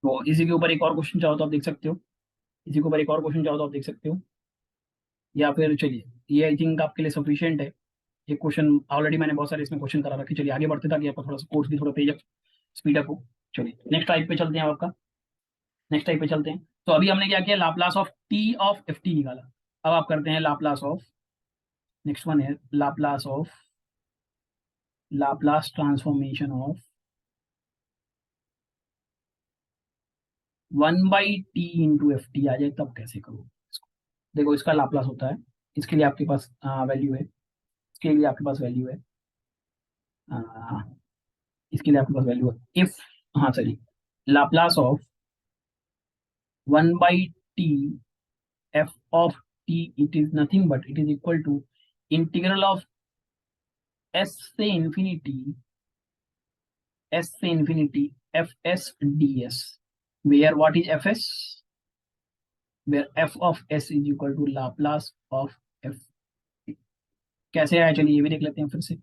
तो इसी के ऊपर एक और क्वेश्चन चाहो तो आप देख सकते हो, इसी के ऊपर एक और क्वेश्चन चाहो तो आप देख सकते हो, या फिर चलिए ये आई थिंक आपके लिए सफिशियंट है। ये क्वेश्चन ऑलरेडी मैंने बहुत सारे इसमें क्वेश्चन करा रखे, चलिए आगे बढ़ते ताकि आपका थोड़ा सा कोर्स भी थोड़ा तेज स्पीड अप हो। चलिए नेक्स्ट टाइप पे चलते हैं आपका, नेक्स्ट टाइप पे चलते हैं। तो अभी हमने क्या किया, Laplace of t of F t निकाला। अब आप करते हैं लाप्लास ऑफ, नेक्स्ट वन है Laplace of, Laplace transformation of 1/t × f t आ जाए तब कैसे करो इसको। देखो इसका लाप्लास होता है, इसके लिए आपके पास वैल्यू है, इसके लिए आपके पास वैल्यू है, आ, इसके लिए आपके पास वैल्यू है इफ, हाँ sorry, Laplace of 1/t f of t, it is nothing but it is equal to integral of s से इंफिनिटी, एस से infinity f s d s, where what is f s, where f of S is equal to Laplace of f. कैसे आया चलिए ये भी देख लेते हैं फिर से।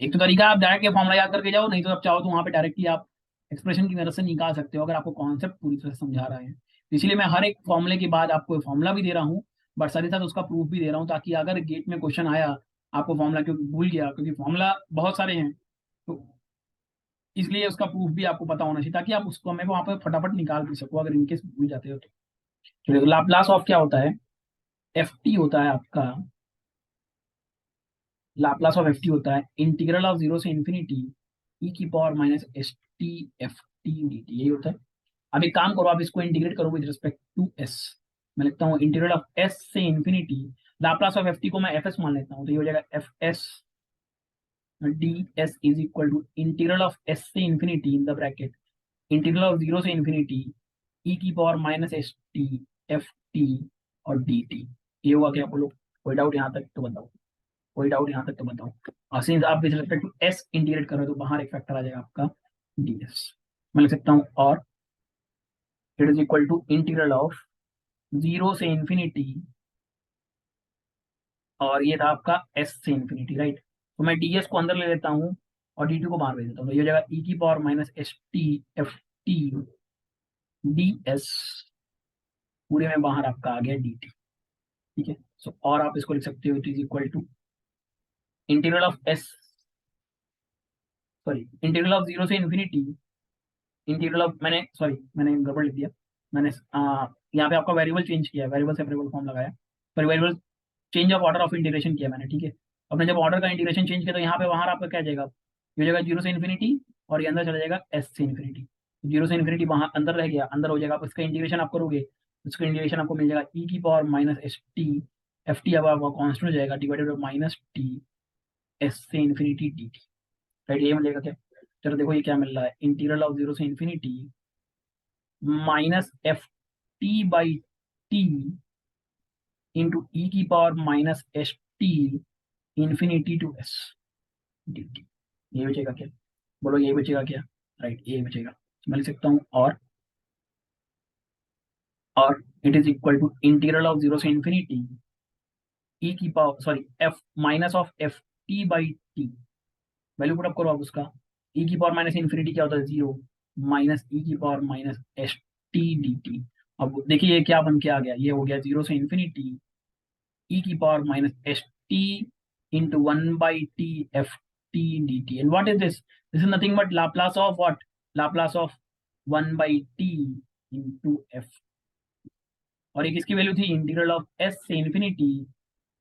एक तो तरीका आप डायरेक्ट ये फॉर्मूला याद करके जाओ, नहीं तो आप चाहो तो वहां पे डायरेक्टली आप एक्सप्रेशन की मदद से निकाल सकते हो, अगर आपको कॉन्सेप्ट पूरी तरह से समझा रहा है। तो इसीलिए मैं हर एक फॉर्मूले के बाद आपको फॉर्मूला भी दे रहा हूँ, बट साथ ही साथ उसका प्रूफ भी दे रहा हूँ, ताकि अगर गेट में क्वेश्चन आया आपको फॉर्मूला क्योंकि भूल गया, क्योंकि फॉर्मूला बहुत सारे हैं, तो इसलिए उसका प्रूफ भी आपको पता होना चाहिए ताकि आप उसको हमें वहां पर फटाफट निकाल भी सको अगर इनकेस भूल जाते हो तो। चलिए, लाप्लास ऑफ क्या होता है, एफ टी होता है आपका, लाप्लास ऑफ एफ टी होता है इंटीग्रल ऑफ जीरो से इन्फिनिटी ई की power minus S T F T D T, यही होता है। अब एक काम करो, आप इसको इंटीग्रेट करो विद रिस्पेक्ट टू एस। मैं लिखता हूँ इंटीग्रल ऑफ एस से infinity, Laplace of F T को मैं एफ एस मान लेता हूँ, तो ये हो जाएगा f s d s is equal to integral of s से infinity in the bracket integral of zero से इन्फिनिटी ई की power minus S T F t और डी टी। ये हुआ क्या बोलो, कोई डाउट यहाँ तक तो बताओ, कोई डाउट यहाँ तक तो बताओ। और सिंस आप with respect to s integrate कर रहे हो तो बाहर एक फैक्टर आ जाएगा आपका डी एस। मैं लिख सकता हूँ और it is equal to integral of zero से इन्फिनिटी, और ये था आपका एस से इन्फिनिटी, राइट। तो मैं डी एस को अंदर ले लेता हूँ और डी टी को बाहर भेज देता हूँ, तो ये हो जाएगा ई की power minus S T F T D S, पूरे में बाहर आपका आ गया डी टी। ठीक है, सो और आप इसको लिख सकते हो, it is equal to integral of s, sorry integral of zero से इन्फिनिटी, इंटीग्रल ऑफ, मैंने सॉरी मैंने गड़बड़ लिख दिया, मैंने यहाँ पे आपका वेरिएबल चेंज किया, वेरिएबल सेपरेबल फॉर्म लगाया, पर variable change of order of integration किया मैंने, ठीक है। अपने जब ऑर्डर का इंटीग्रेशन चेंज किया तो यहाँ पे बाहर आपका क्या जाएगा, ये हो जाएगा जीरो से इन्फिनिटी और ये अंदर चला जाएगा एस से इन्फिनिटी। जीरो से इन्फिनिटी वहाँ अंदर रह गया, अंदर हो जाएगा, आप इसका इंटीग्रेशन आप करोगे, इसका इंटीग्रेशन आपको मिल जाएगा ई की power minus S T F T, अब आपका कॉन्स्टेंट हो जाएगा divided by minus T S से इन्फिनिटी डी टी, राइट। ये मिलेगा क्या, चलो देखो ये क्या मिल रहा है, इंटीग्रल ऑफ जीरो से infinity minus f t by t into e की power minus S t infinity to s d t. ये बचेगा क्या, बोलो ये बचेगा क्या, राइट ये बचेगा। मैं लिख सकता हूँ और it is equal to integral of zero से इन्फिनिटी ई की power, sorry f minus of F t by t, value put up करो आप उसका, ई की पावर माइनस इन्फिनिटी क्या होता है जीरो, माइनस ई की power minus S T D T. अब देखिए ये क्या बन के आ गया, ये हो गया जीरो से इन्फिनिटी ई की power minus S T into one by T F T D T, and what is this, this is nothing but Laplace of what, Laplace of one by t into F, और एक इसकी value थी integral of s से infinity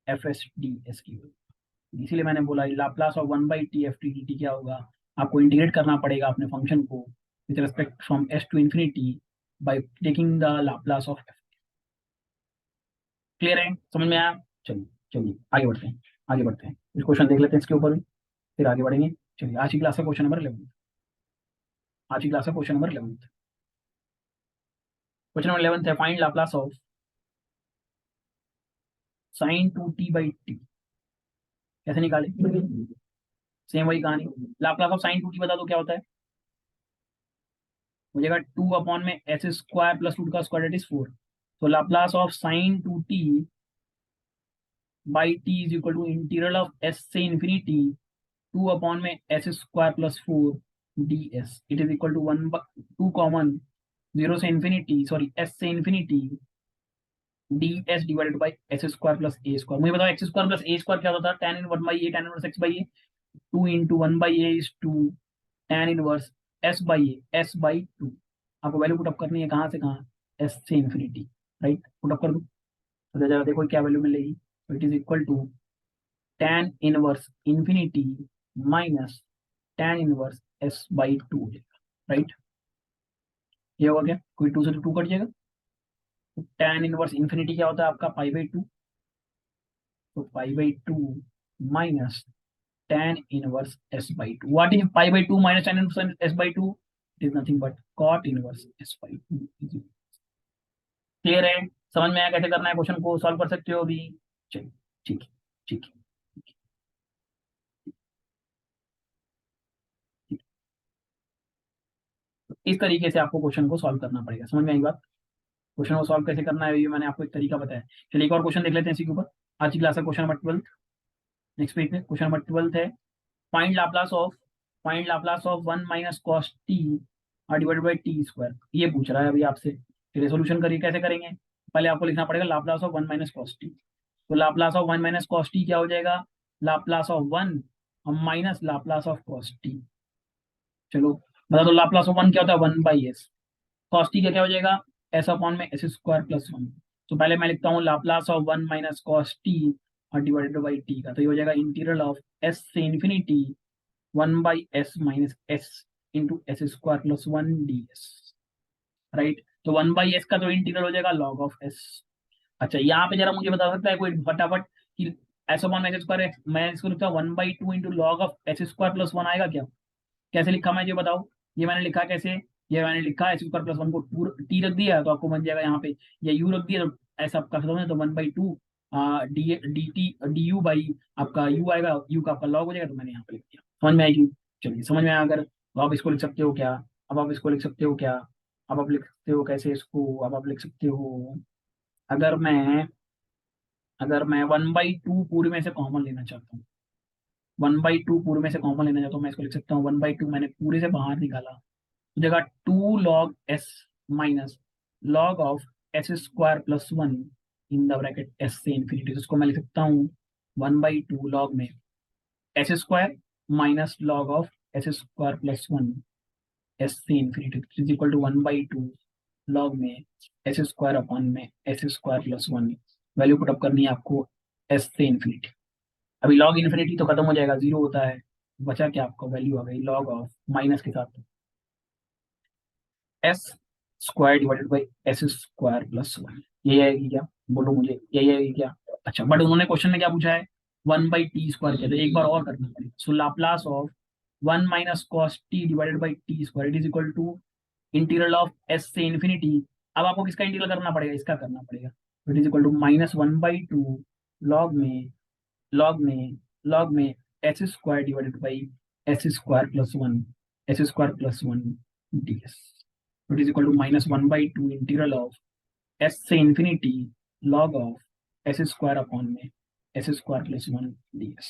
F s d s की value. इसीलिए मैंने बोला Laplace of one by T F T D T क्या होगा, आपको इंटीग्रेट करना पड़ेगा अपने फंक्शन को with respect from s to infinity by taking the Laplace of f. Clear है, समझ में आया। चलिए चलिए आगे बढ़ते हैं, आगे बढ़ते हैं, इस क्वेश्चन देख लेते हैं इसके ऊपर भी, फिर आगे बढ़ेंगे। चलिए आज की क्लास का क्वेश्चन नंबर 11, आज की क्लास का क्वेश्चन नंबर 11, क्वेश्चन नंबर 11 है find Laplace of sine two t by t, कैसे निकाले, सेम वही कहानी, Laplace of sine two t बता दो क्या होता है, हो जाएगा टू अपॉन में एस स्क्वायर प्लस रूट का स्क्वायर दैट इज 4, तो Laplace of sine two t by t is equal to integral of s से इन्फिनिटी टू अपॉन में S square plus 4 d s, it is equal to one two common zero से infinity, sorry s से infinity d s divided by S square plus A square. मुझे बताओ x square plus ए square क्या होता था, tan in one by a, tan inverse x by a, two into one by a is two tan inverse s by a, s by two. आपको value put up करनी है कहाँ से कहाँ, S से इन्फिनिटी, राइट, पुट अप कर दो तो जरा देखो क्या वैल्यू मिलेगी, तो it is equal to tan inverse infinity minus tan inverse s by two हो जाएगा, राइट। ये होगा क्या, कोई टू से टू कट जाएगा, तो tan इनवर्स इन्फिनिटी क्या होता है आपका पाई बाई टू, तो pi by two minus tan inverse s by 2, what is pi by 2 minus tan inverse s by 2, it is nothing but cot inverse s by 2। Clear है, समझ में आया कैसे करना है, क्वेश्चन को सॉल्व कर सकते हो अभी। चलिए ठीक है, ठीक है, ठीक है। तो इस तरीके से आपको क्वेश्चन को सॉल्व करना पड़ेगा, समझ में आई बात, क्वेश्चन को सॉल्व कैसे करना है ये मैंने आपको एक तरीका बताया। चलिए एक और क्वेश्चन देख लेते हैं इसी के ऊपर, आज की क्लास का क्वेश्चन नंबर 12, नेक्स्ट पेज पे क्वेश्चन नंबर 12 है find Laplace of, find Laplace of one minus cos t divided by t square, ये पूछ रहा है अभी आपसे। फिर सोल्यूशन करिए, कैसे करेंगे, पहले आपको लिखना पड़ेगा Laplace of one minus cos t, तो Laplace of one minus cos t क्या हो जाएगा, लाप्लास ऑफ 1 और minus Laplace of cos t. चलो बता दो लाप्लास ऑफ 1 क्या होता है, 1/s। कॉस टी का क्या हो जाएगा, एस अपॉन में एस स्क्वायर प्लस 1। तो पहले मैं लिखता हूँ Laplace of 1 minus cos T और डिवाइडेड बाई टी का, तो ये हो जाएगा इंटीग्रल ऑफ एस से infinity 1/s minus s into S square plus 1 ds। Right, तो 1/s का तो इंटीग्रल हो जाएगा लॉग ऑफ एस। अच्छा यहाँ पे जरा मुझे बता सकता है कोई फटाफट कि एस अपॉन एस स्क्वायर, मैं इसको लिखता हूँ 1/2 into log of s square plus 1 आएगा क्या? कैसे लिखा मैं ये बताओ। ये मैंने लिखा कैसे, ये मैंने लिखा एस स्क्वायर प्लस 1 को टी रख दिया तो आपको बन जाएगा यहाँ पे, या यू रख दिया तो ऐसा आपका खत्म है, तो 1/2 D D T D you by आपका यू आएगा, यू का आपका लॉग हो जाएगा, तो मैंने यहाँ पे लिख दिया। समझ में आएगी? चलिए समझ में आया अगर, तो आप इसको लिख सकते हो क्या, अब आप इसको लिख सकते हो क्या, अब आप लिख सकते हो कैसे इसको, अब आप लिख सकते हो, अगर मैं अगर मैं 1/2 पूरे में से कॉमन लेना चाहता हूँ, 1/2 पूरे में से कॉमन लेना चाहता हूँ, मैं इसको लिख सकता हूँ 1/2 मैंने पूरे से बाहर निकाला, तो जगह 2 log s minus log of s square plus 1 in the bracket s से इन्फिनिटी, तो इसको मैं लिख सकता हूँ 1/2 लॉग में S square minus log of s square plus 1 s से infinity is equal to 1/2 log में एस स्क्वायर अपॉन में S square plus 1। Value put up करनी है आपको एस से इन्फिनिटी। अभी लॉग इन्फिनिटी तो खत्म हो जाएगा, जीरो होता है, बचा क्या आपका वैल्यू आ गई लॉग ऑफ माइनस के साथ S square divided by S square plus 1। यही आएगी क्या, बोलो मुझे यही आएगी क्या? अच्छा बट उन्होंने क्वेश्चन में क्या पूछा है, 1/t² किया, तो एक बार और करना पड़ेगा। So Laplace of 1 minus cos t divided by t square it is equal to integral of s से इन्फिनिटी। अब आपको किसका इंटीग्रल करना पड़ेगा, इसका करना पड़ेगा, it is equal to -1/2 log में लॉग में लॉग में S square divided by S square plus 1 s square plus 1 ds। It is equal to -1/2 integral of s से infinity log of s square upon में S square plus 1 ds।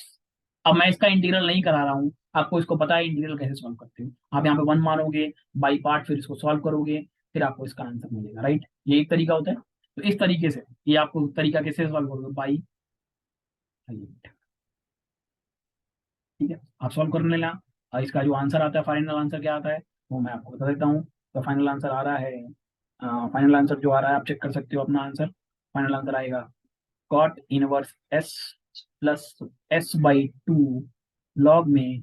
अब मैं इसका integral नहीं करा रहा हूँ, आपको इसको पता है इंटीग्रल कैसे सॉल्व करते हो, आप यहाँ पे 1 मानोगे बाई पार्ट, फिर इसको सॉल्व करोगे, फिर आपको इसका आंसर मिलेगा। राइट, ये एक तरीका होता है। तो इस तरीके से ये आपको तरीका कैसे सॉल्व करोगे, बाई, ठीक है, आप सॉल्व करने लेना। और इसका जो आंसर आता है, फाइनल आंसर क्या आता है वो मैं आपको बता देता हूँ। तो फाइनल आंसर आ रहा है, फाइनल आंसर जो आ रहा है आप चेक कर सकते हो अपना आंसर। फाइनल आंसर आएगा cot inverse s plus s/2 log में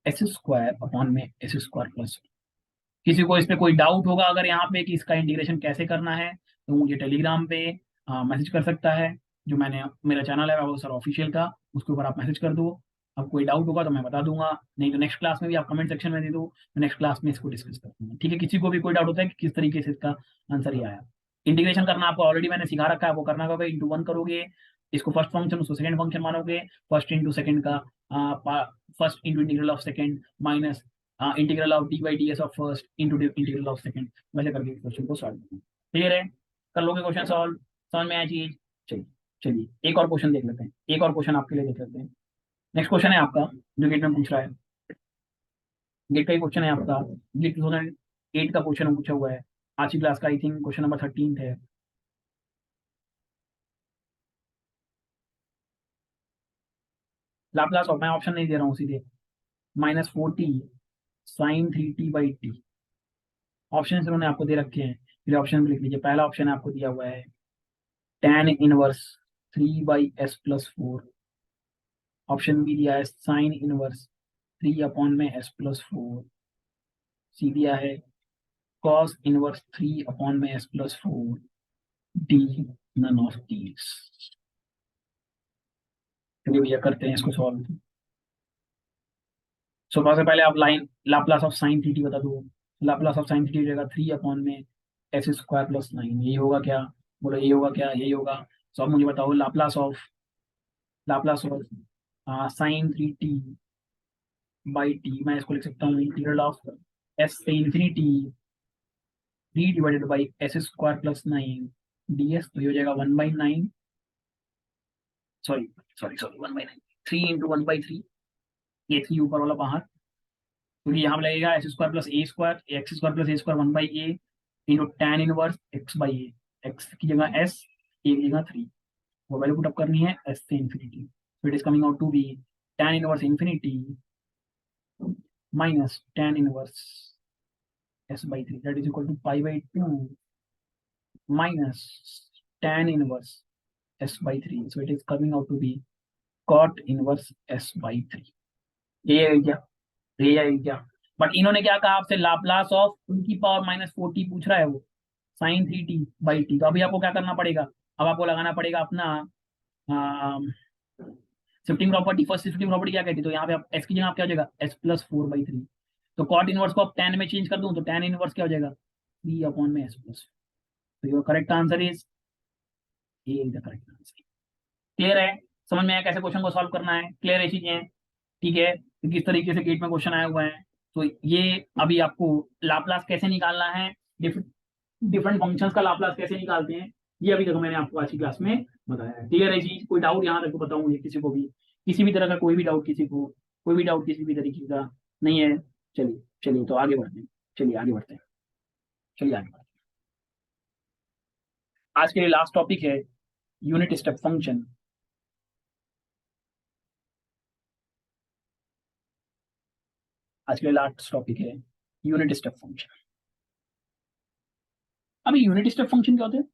एस स्क्वायर अपॉन में एस स्क्वायर प्लस। किसी को इस पे कोई डाउट होगा अगर यहाँ पे कि इसका इंटीग्रेशन कैसे करना है, तो मुझे टेलीग्राम पे मैसेज कर सकता है, जो मैंने मेरा चैनल है वो सर ऑफिशियल का, उसके ऊपर आप मैसेज कर दो। अब कोई डाउट होगा तो मैं बता दूंगा, नहीं तो नेक्स्ट क्लास में भी आप कमेंट सेक्शन में दे दो, मैं नेक्स्ट क्लास में इसको डिस्कस कर दूंगा। ठीक है, किसी को भी कोई डाउट होता है कि किस तरीके से इसका आंसर ये आया। इंटीग्रेशन करना आपको ऑलरेडी मैंने सिखा रखा है, वो करना होगा इंटू 1 करोगे, इसको फर्स्ट फंक्शन उसको सेकंड फंक्शन मानोगे, फर्स्ट इंटू सेकंड का first into integral of second minus integral of d/ds of first into integral of second, वैसे करके क्वेश्चन को सॉल्व करना। क्लियर है, कर लोगे क्वेश्चन सॉल्व, समझ में आया चीज? चलिए चलिए एक और क्वेश्चन देख लेते हैं, एक और क्वेश्चन आपके लिए देख लेते हैं। नेक्स्ट क्वेश्चन है आपका जो गेट में पूछ रहा है, गेट का ही क्वेश्चन है आपका, गेट 2008 का क्वेश्चन पूछा हुआ है, आज की क्लास का आई थिंक क्वेश्चन नंबर 13 है। लाप्लास ऑफ, मैं ऑप्शन नहीं दे रहा हूँ सीधे, -40 sin 3t/t। ऑप्शन उन्होंने आपको दे रखे हैं, फिर ऑप्शन लिख लीजिए। पहला ऑप्शन आपको दिया हुआ है tan inverse 3/s+4। Option B दिया है साइन इनवर्स 3/s+4। सी दिया है cos inverse 3/s+4। D none of these. चलिए भैया करते हैं इसको सॉल्व। सो सबसे पहले आप लाइन लाप्लास ऑफ साइन थीटी बता दो। लाप्लास ऑफ साइन थीटी हो जाएगा 3/में एस स्क्वायर प्लस 9। यही होगा क्या, बोलो यही होगा क्या, यही होगा। सो अब मुझे बताओ लाप्लास ऑफ साइन 3t/t, मैं इसको लिख सकता हूँ इंटीग्रल ऑफ एस से इन्फिनिटी 3/s² + 9 ds। तो ये हो जाएगा 1/9, सॉरी सॉरी सॉरी 1/9, 3 × 1/3, ये 3 ऊपर वाला बाहर, क्योंकि यहाँ पे लगेगा x² + a² 1/a into tan inverse x/a, x की जगह s, a की जगह 3, वो वैल्यू पुट अप करनी है s से infinity. So it is coming out to be tan inverse infinity minus tan inverse s by 3, that is equal to pi by 2 minus tan inverse s by 3. So it is coming out to be cot inverse s by 3. ये है क्या, ये है क्या? But इन्होंने क्या कहा आपसे, लाप्लास ऑफ उनकी पावर माइनस 40 पूछ रहा है वो, साइन 3t बाई टी। तो अभी आपको क्या करना पड़ेगा, अब आपको लगाना पड़ेगा अपना shifting property. First shifting property क्या कहती है, तो यहाँ पे आप एस की जगह आप क्या हो जाएगा, एस प्लस 4/3। तो कॉट इनवर्स को आप tan में चेंज कर दूं तो tan इनवर्स क्या हो जाएगा, 3 में एस प्लस। तो your correct answer is a is the correct answer. Clear है, समझ में आया कैसे क्वेश्चन को सॉल्व करना है, क्लियर है चीजें? ठीक है, तो किस तरीके से गेट में क्वेश्चन आए हुए हैं। तो ये अभी आपको लाप्लास कैसे निकालना है, डिफरेंट फंक्शंस का लाप्लास कैसे निकालते हैं, ये अभी तक मैंने आपको आज की क्लास में बताया है। क्लियर है चीज? कोई डाउट यहाँ तक तो बताऊँ मुझे, किसी को भी किसी भी तरह का कोई भी डाउट, किसी को कोई भी डाउट किसी भी तरीके का नहीं है? चलिए चलिए, तो आगे बढ़ते हैं, चलिए आगे बढ़ते हैं, चलिए आगे बढ़ते हैं। आज के लिए लास्ट टॉपिक है यूनिट स्टेप फंक्शन। आज के लिए लास्ट टॉपिक है यूनिट स्टेप फंक्शन। अभी यूनिट स्टेप फंक्शन क्या होते हैं?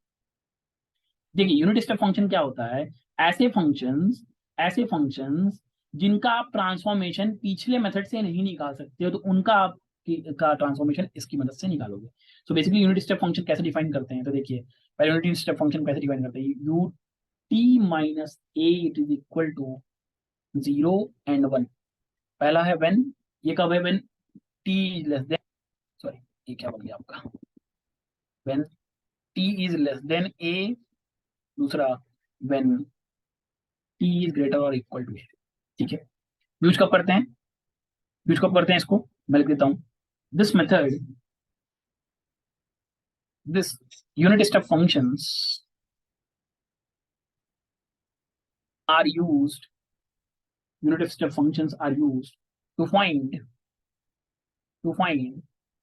देखिए, यूनिट स्टेप फंक्शन क्या होता है, ऐसे फंक्शंस जिनका आप ट्रांसफॉर्मेशन पिछले मेथड से नहीं निकाल सकते हो, तो उनका आप का ट्रांसफॉर्मेशन इसकी मदद से निकालोगे। So basically unit step function कैसे डिफाइन करते हैं, तो देखिए पहले यूनिट स्टेप फंक्शन कैसे डिफाइन करते हैं, u t minus a it is equal to 0 and 1। पहला है व्हेन, ये कब है, when t is less than, sorry ये क्या बन गया आपका, when t is less than a. दूसरा व्हेन टी इज ग्रेटर और इक्वल टू ए। ठीक है, यूज कब करते हैं, यूज कब करते हैं इसको, मैं लिख देता हूं। This method, this unit step functions are used, unit step functions are used to find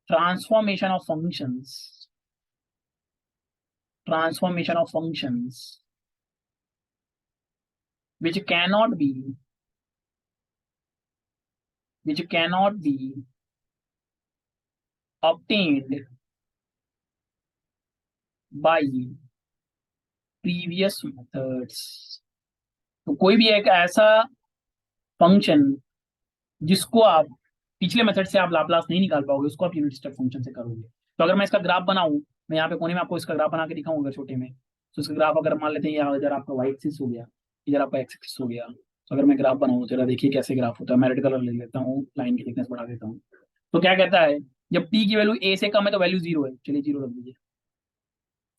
transformation of functions, which cannot be obtained by previous methods। तो कोई भी एक ऐसा फंक्शन जिसको आप पिछले मेथड से आप लाप्लास नहीं निकाल पाओगे, उसको आप यूनिट स्टेप फंक्शन से करोगे। तो अगर मैं इसका ग्राफ बनाऊं, मैं यहाँ पे कोने में आपको इसका ग्राफ बना के दिखाऊंगा छोटे में। तो इसका ग्राफ अगर मान लेते हैं, यहाँ इधर आपका वाई एक्सिस हो गया, इधर आपका एक्स एक्सिस हो गया। तो अगर मैं ग्राफ बनाऊं, जरा देखिए कैसे ग्राफ होता है। मैं रेड कलर ले लेता हूँ, लाइन की थिकनेस बढ़ा देता हूँ। तो क्या कहता है, जब टी की वैल्यू ए से कम है तो वैल्यू 0 है, चलिए 0 रख दीजिए।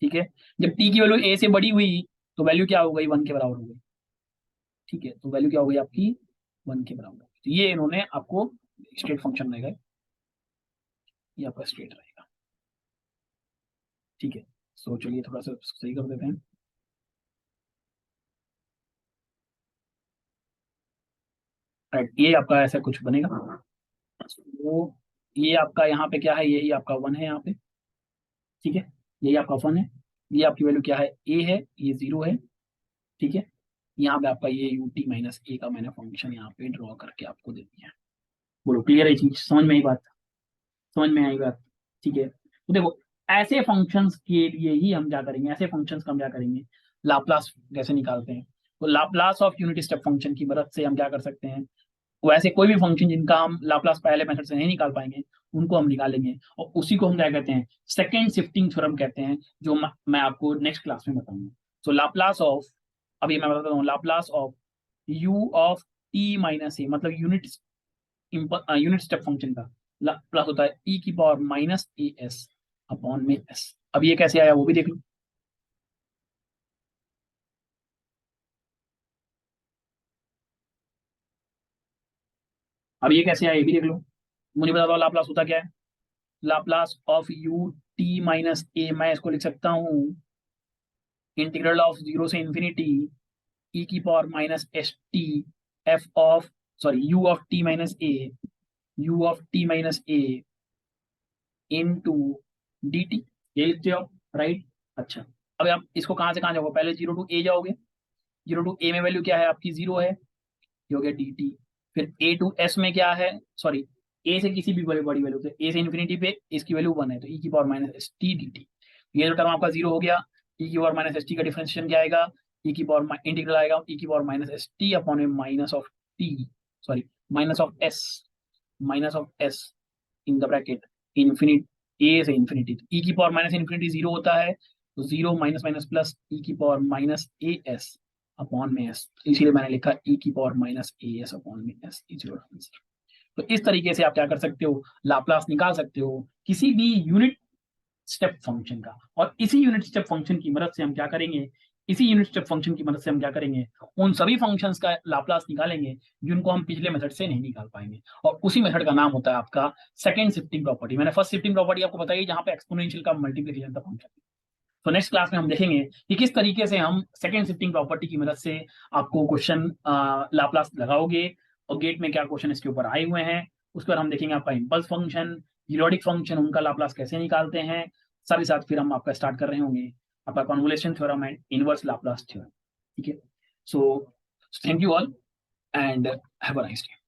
ठीक है, जब टी की वैल्यू ए से बड़ी हुई तो वैल्यू क्या हो गई, 1 के बराबर हो गई। ठीक है, तो वैल्यू क्या हो गई आपकी, 1 के बराबर। तो ये इन्होंने आपको स्ट्रेट फंक्शन रहेगा, ये आपका स्ट्रेट रहेगा। ठीक है, सो चलिए थोड़ा सा सही कर देते हैं। राइट, ये आपका ऐसा कुछ बनेगा। तो ये आपका यहाँ पे क्या है, यही आपका 1 है यहाँ पे। ठीक है, यही आपका 1 है, ये आपकी वैल्यू क्या है, ए है, ये 0 है। ठीक है, यहाँ पे आपका ये यू टी माइनस ए का मैंने फंक्शन यहाँ पे ड्रॉ करके आपको दे दिया है। बोलो क्लियर है चीज, समझ में आई बात, समझ में आई बात? ठीक है, तो देखो ऐसे फंक्शंस के लिए ही हम क्या करेंगे, ऐसे फंक्शंस का हम क्या करेंगे, लाप्लास कैसे निकालते हैं। तो Laplace of unit step function की मदद से हम क्या कर सकते हैं, वैसे कोई भी फंक्शन जिनका हम लाप्लास पहले मेथड से नहीं निकाल पाएंगे, उनको हम निकालेंगे। और उसी को हम क्या कहते हैं, सेकेंड शिफ्टिंग थ्योरम कहते हैं, जो मैं आपको नेक्स्ट क्लास में बताऊंगा। सो लाप्लास ऑफ, अभी मैं बताता हूँ, Laplace of u of t minus a, मतलब यूनिट स्टेप फंक्शन का लाप्लास होता है ई की power minus a s upon में एस। अब ये कैसे आया वो भी देख लो। अब ये कैसे आया ये भी देख लो, मुझे बता दो लाप्लास होता क्या है। Laplace of u t minus a, मैं इसको लिख सकता हूँ इंटीग्रल ऑफ 0 से इंफिनिटी ई की power minus S T f of, sorry u of t minus a, u of t minus a into d t, ये लिखते हो राइट। अच्छा, अब आप इसको कहाँ से कहाँ जाओगे, पहले 0 टू ए जाओगे। 0 टू ए में वैल्यू क्या है आपकी, 0 है। ये हो गया dt। फिर a टू s में क्या है, सॉरी a से किसी भी बड़ी वैल्यू से, a से इन्फिनिटी पे इसकी वैल्यू 1 है तो e की power minus S T D t. ये जो टर्म आपका 0 हो गया, e की पावर माइनस एस टी का डिफरेंशिएशन क्या आएगा, e की पावर इंटीग्रल आएगा e की power minus S t upon में minus of t, sorry minus of s in the bracket infinity a से इन्फिनिटी। ई की पावर माइनस इन्फिनिटी 0 होता है तो 0 माइनस माइनस प्लस ई की power minus a s upon में S, इसीलिए मैंने लिखा ई की power minus a s upon में एस इज योर आंसर। तो इस तरीके से आप क्या कर सकते हो, लाप्लास निकाल सकते हो किसी भी यूनिट स्टेप फंक्शन का। और इसी यूनिट स्टेप फंक्शन की मदद से हम क्या करेंगे, इसी यूनिट स्टेप फंक्शन की मदद से हम क्या करेंगे, उन सभी फंक्शंस का लाप्लास निकालेंगे जिनको हम पिछले मेथड से नहीं निकाल पाएंगे। और उसी मेथड का नाम होता है आपका सेकंड शिफ्टिंग प्रॉपर्टी। मैंने फर्स्ट शिफ्टिंग प्रॉपर्टी आपको बताई जहां पे एक्सपोनेंशियल का मल्टीप्लिकेशन का फंक्शन। तो नेक्स्ट क्लास में हम देखेंगे कि किस तरीके से हम सेकंड शिफ्टिंग प्रॉपर्टी की मदद से आपको क्वेश्चन लाप्लास लगाओगे और गेट में क्या क्वेश्चन इसके ऊपर आए हुए हैं। उस पर हम देखेंगे आपका इम्पल्स फंक्शन, पीरियोडिक फंक्शन, उनका लाप्लास कैसे निकालते हैं। साथ ही साथ फिर हम आपका स्टार्ट कर रहे होंगे आपका convolution theorem and inverse Laplace theorem. ठीक है, so thank you all and have a nice day.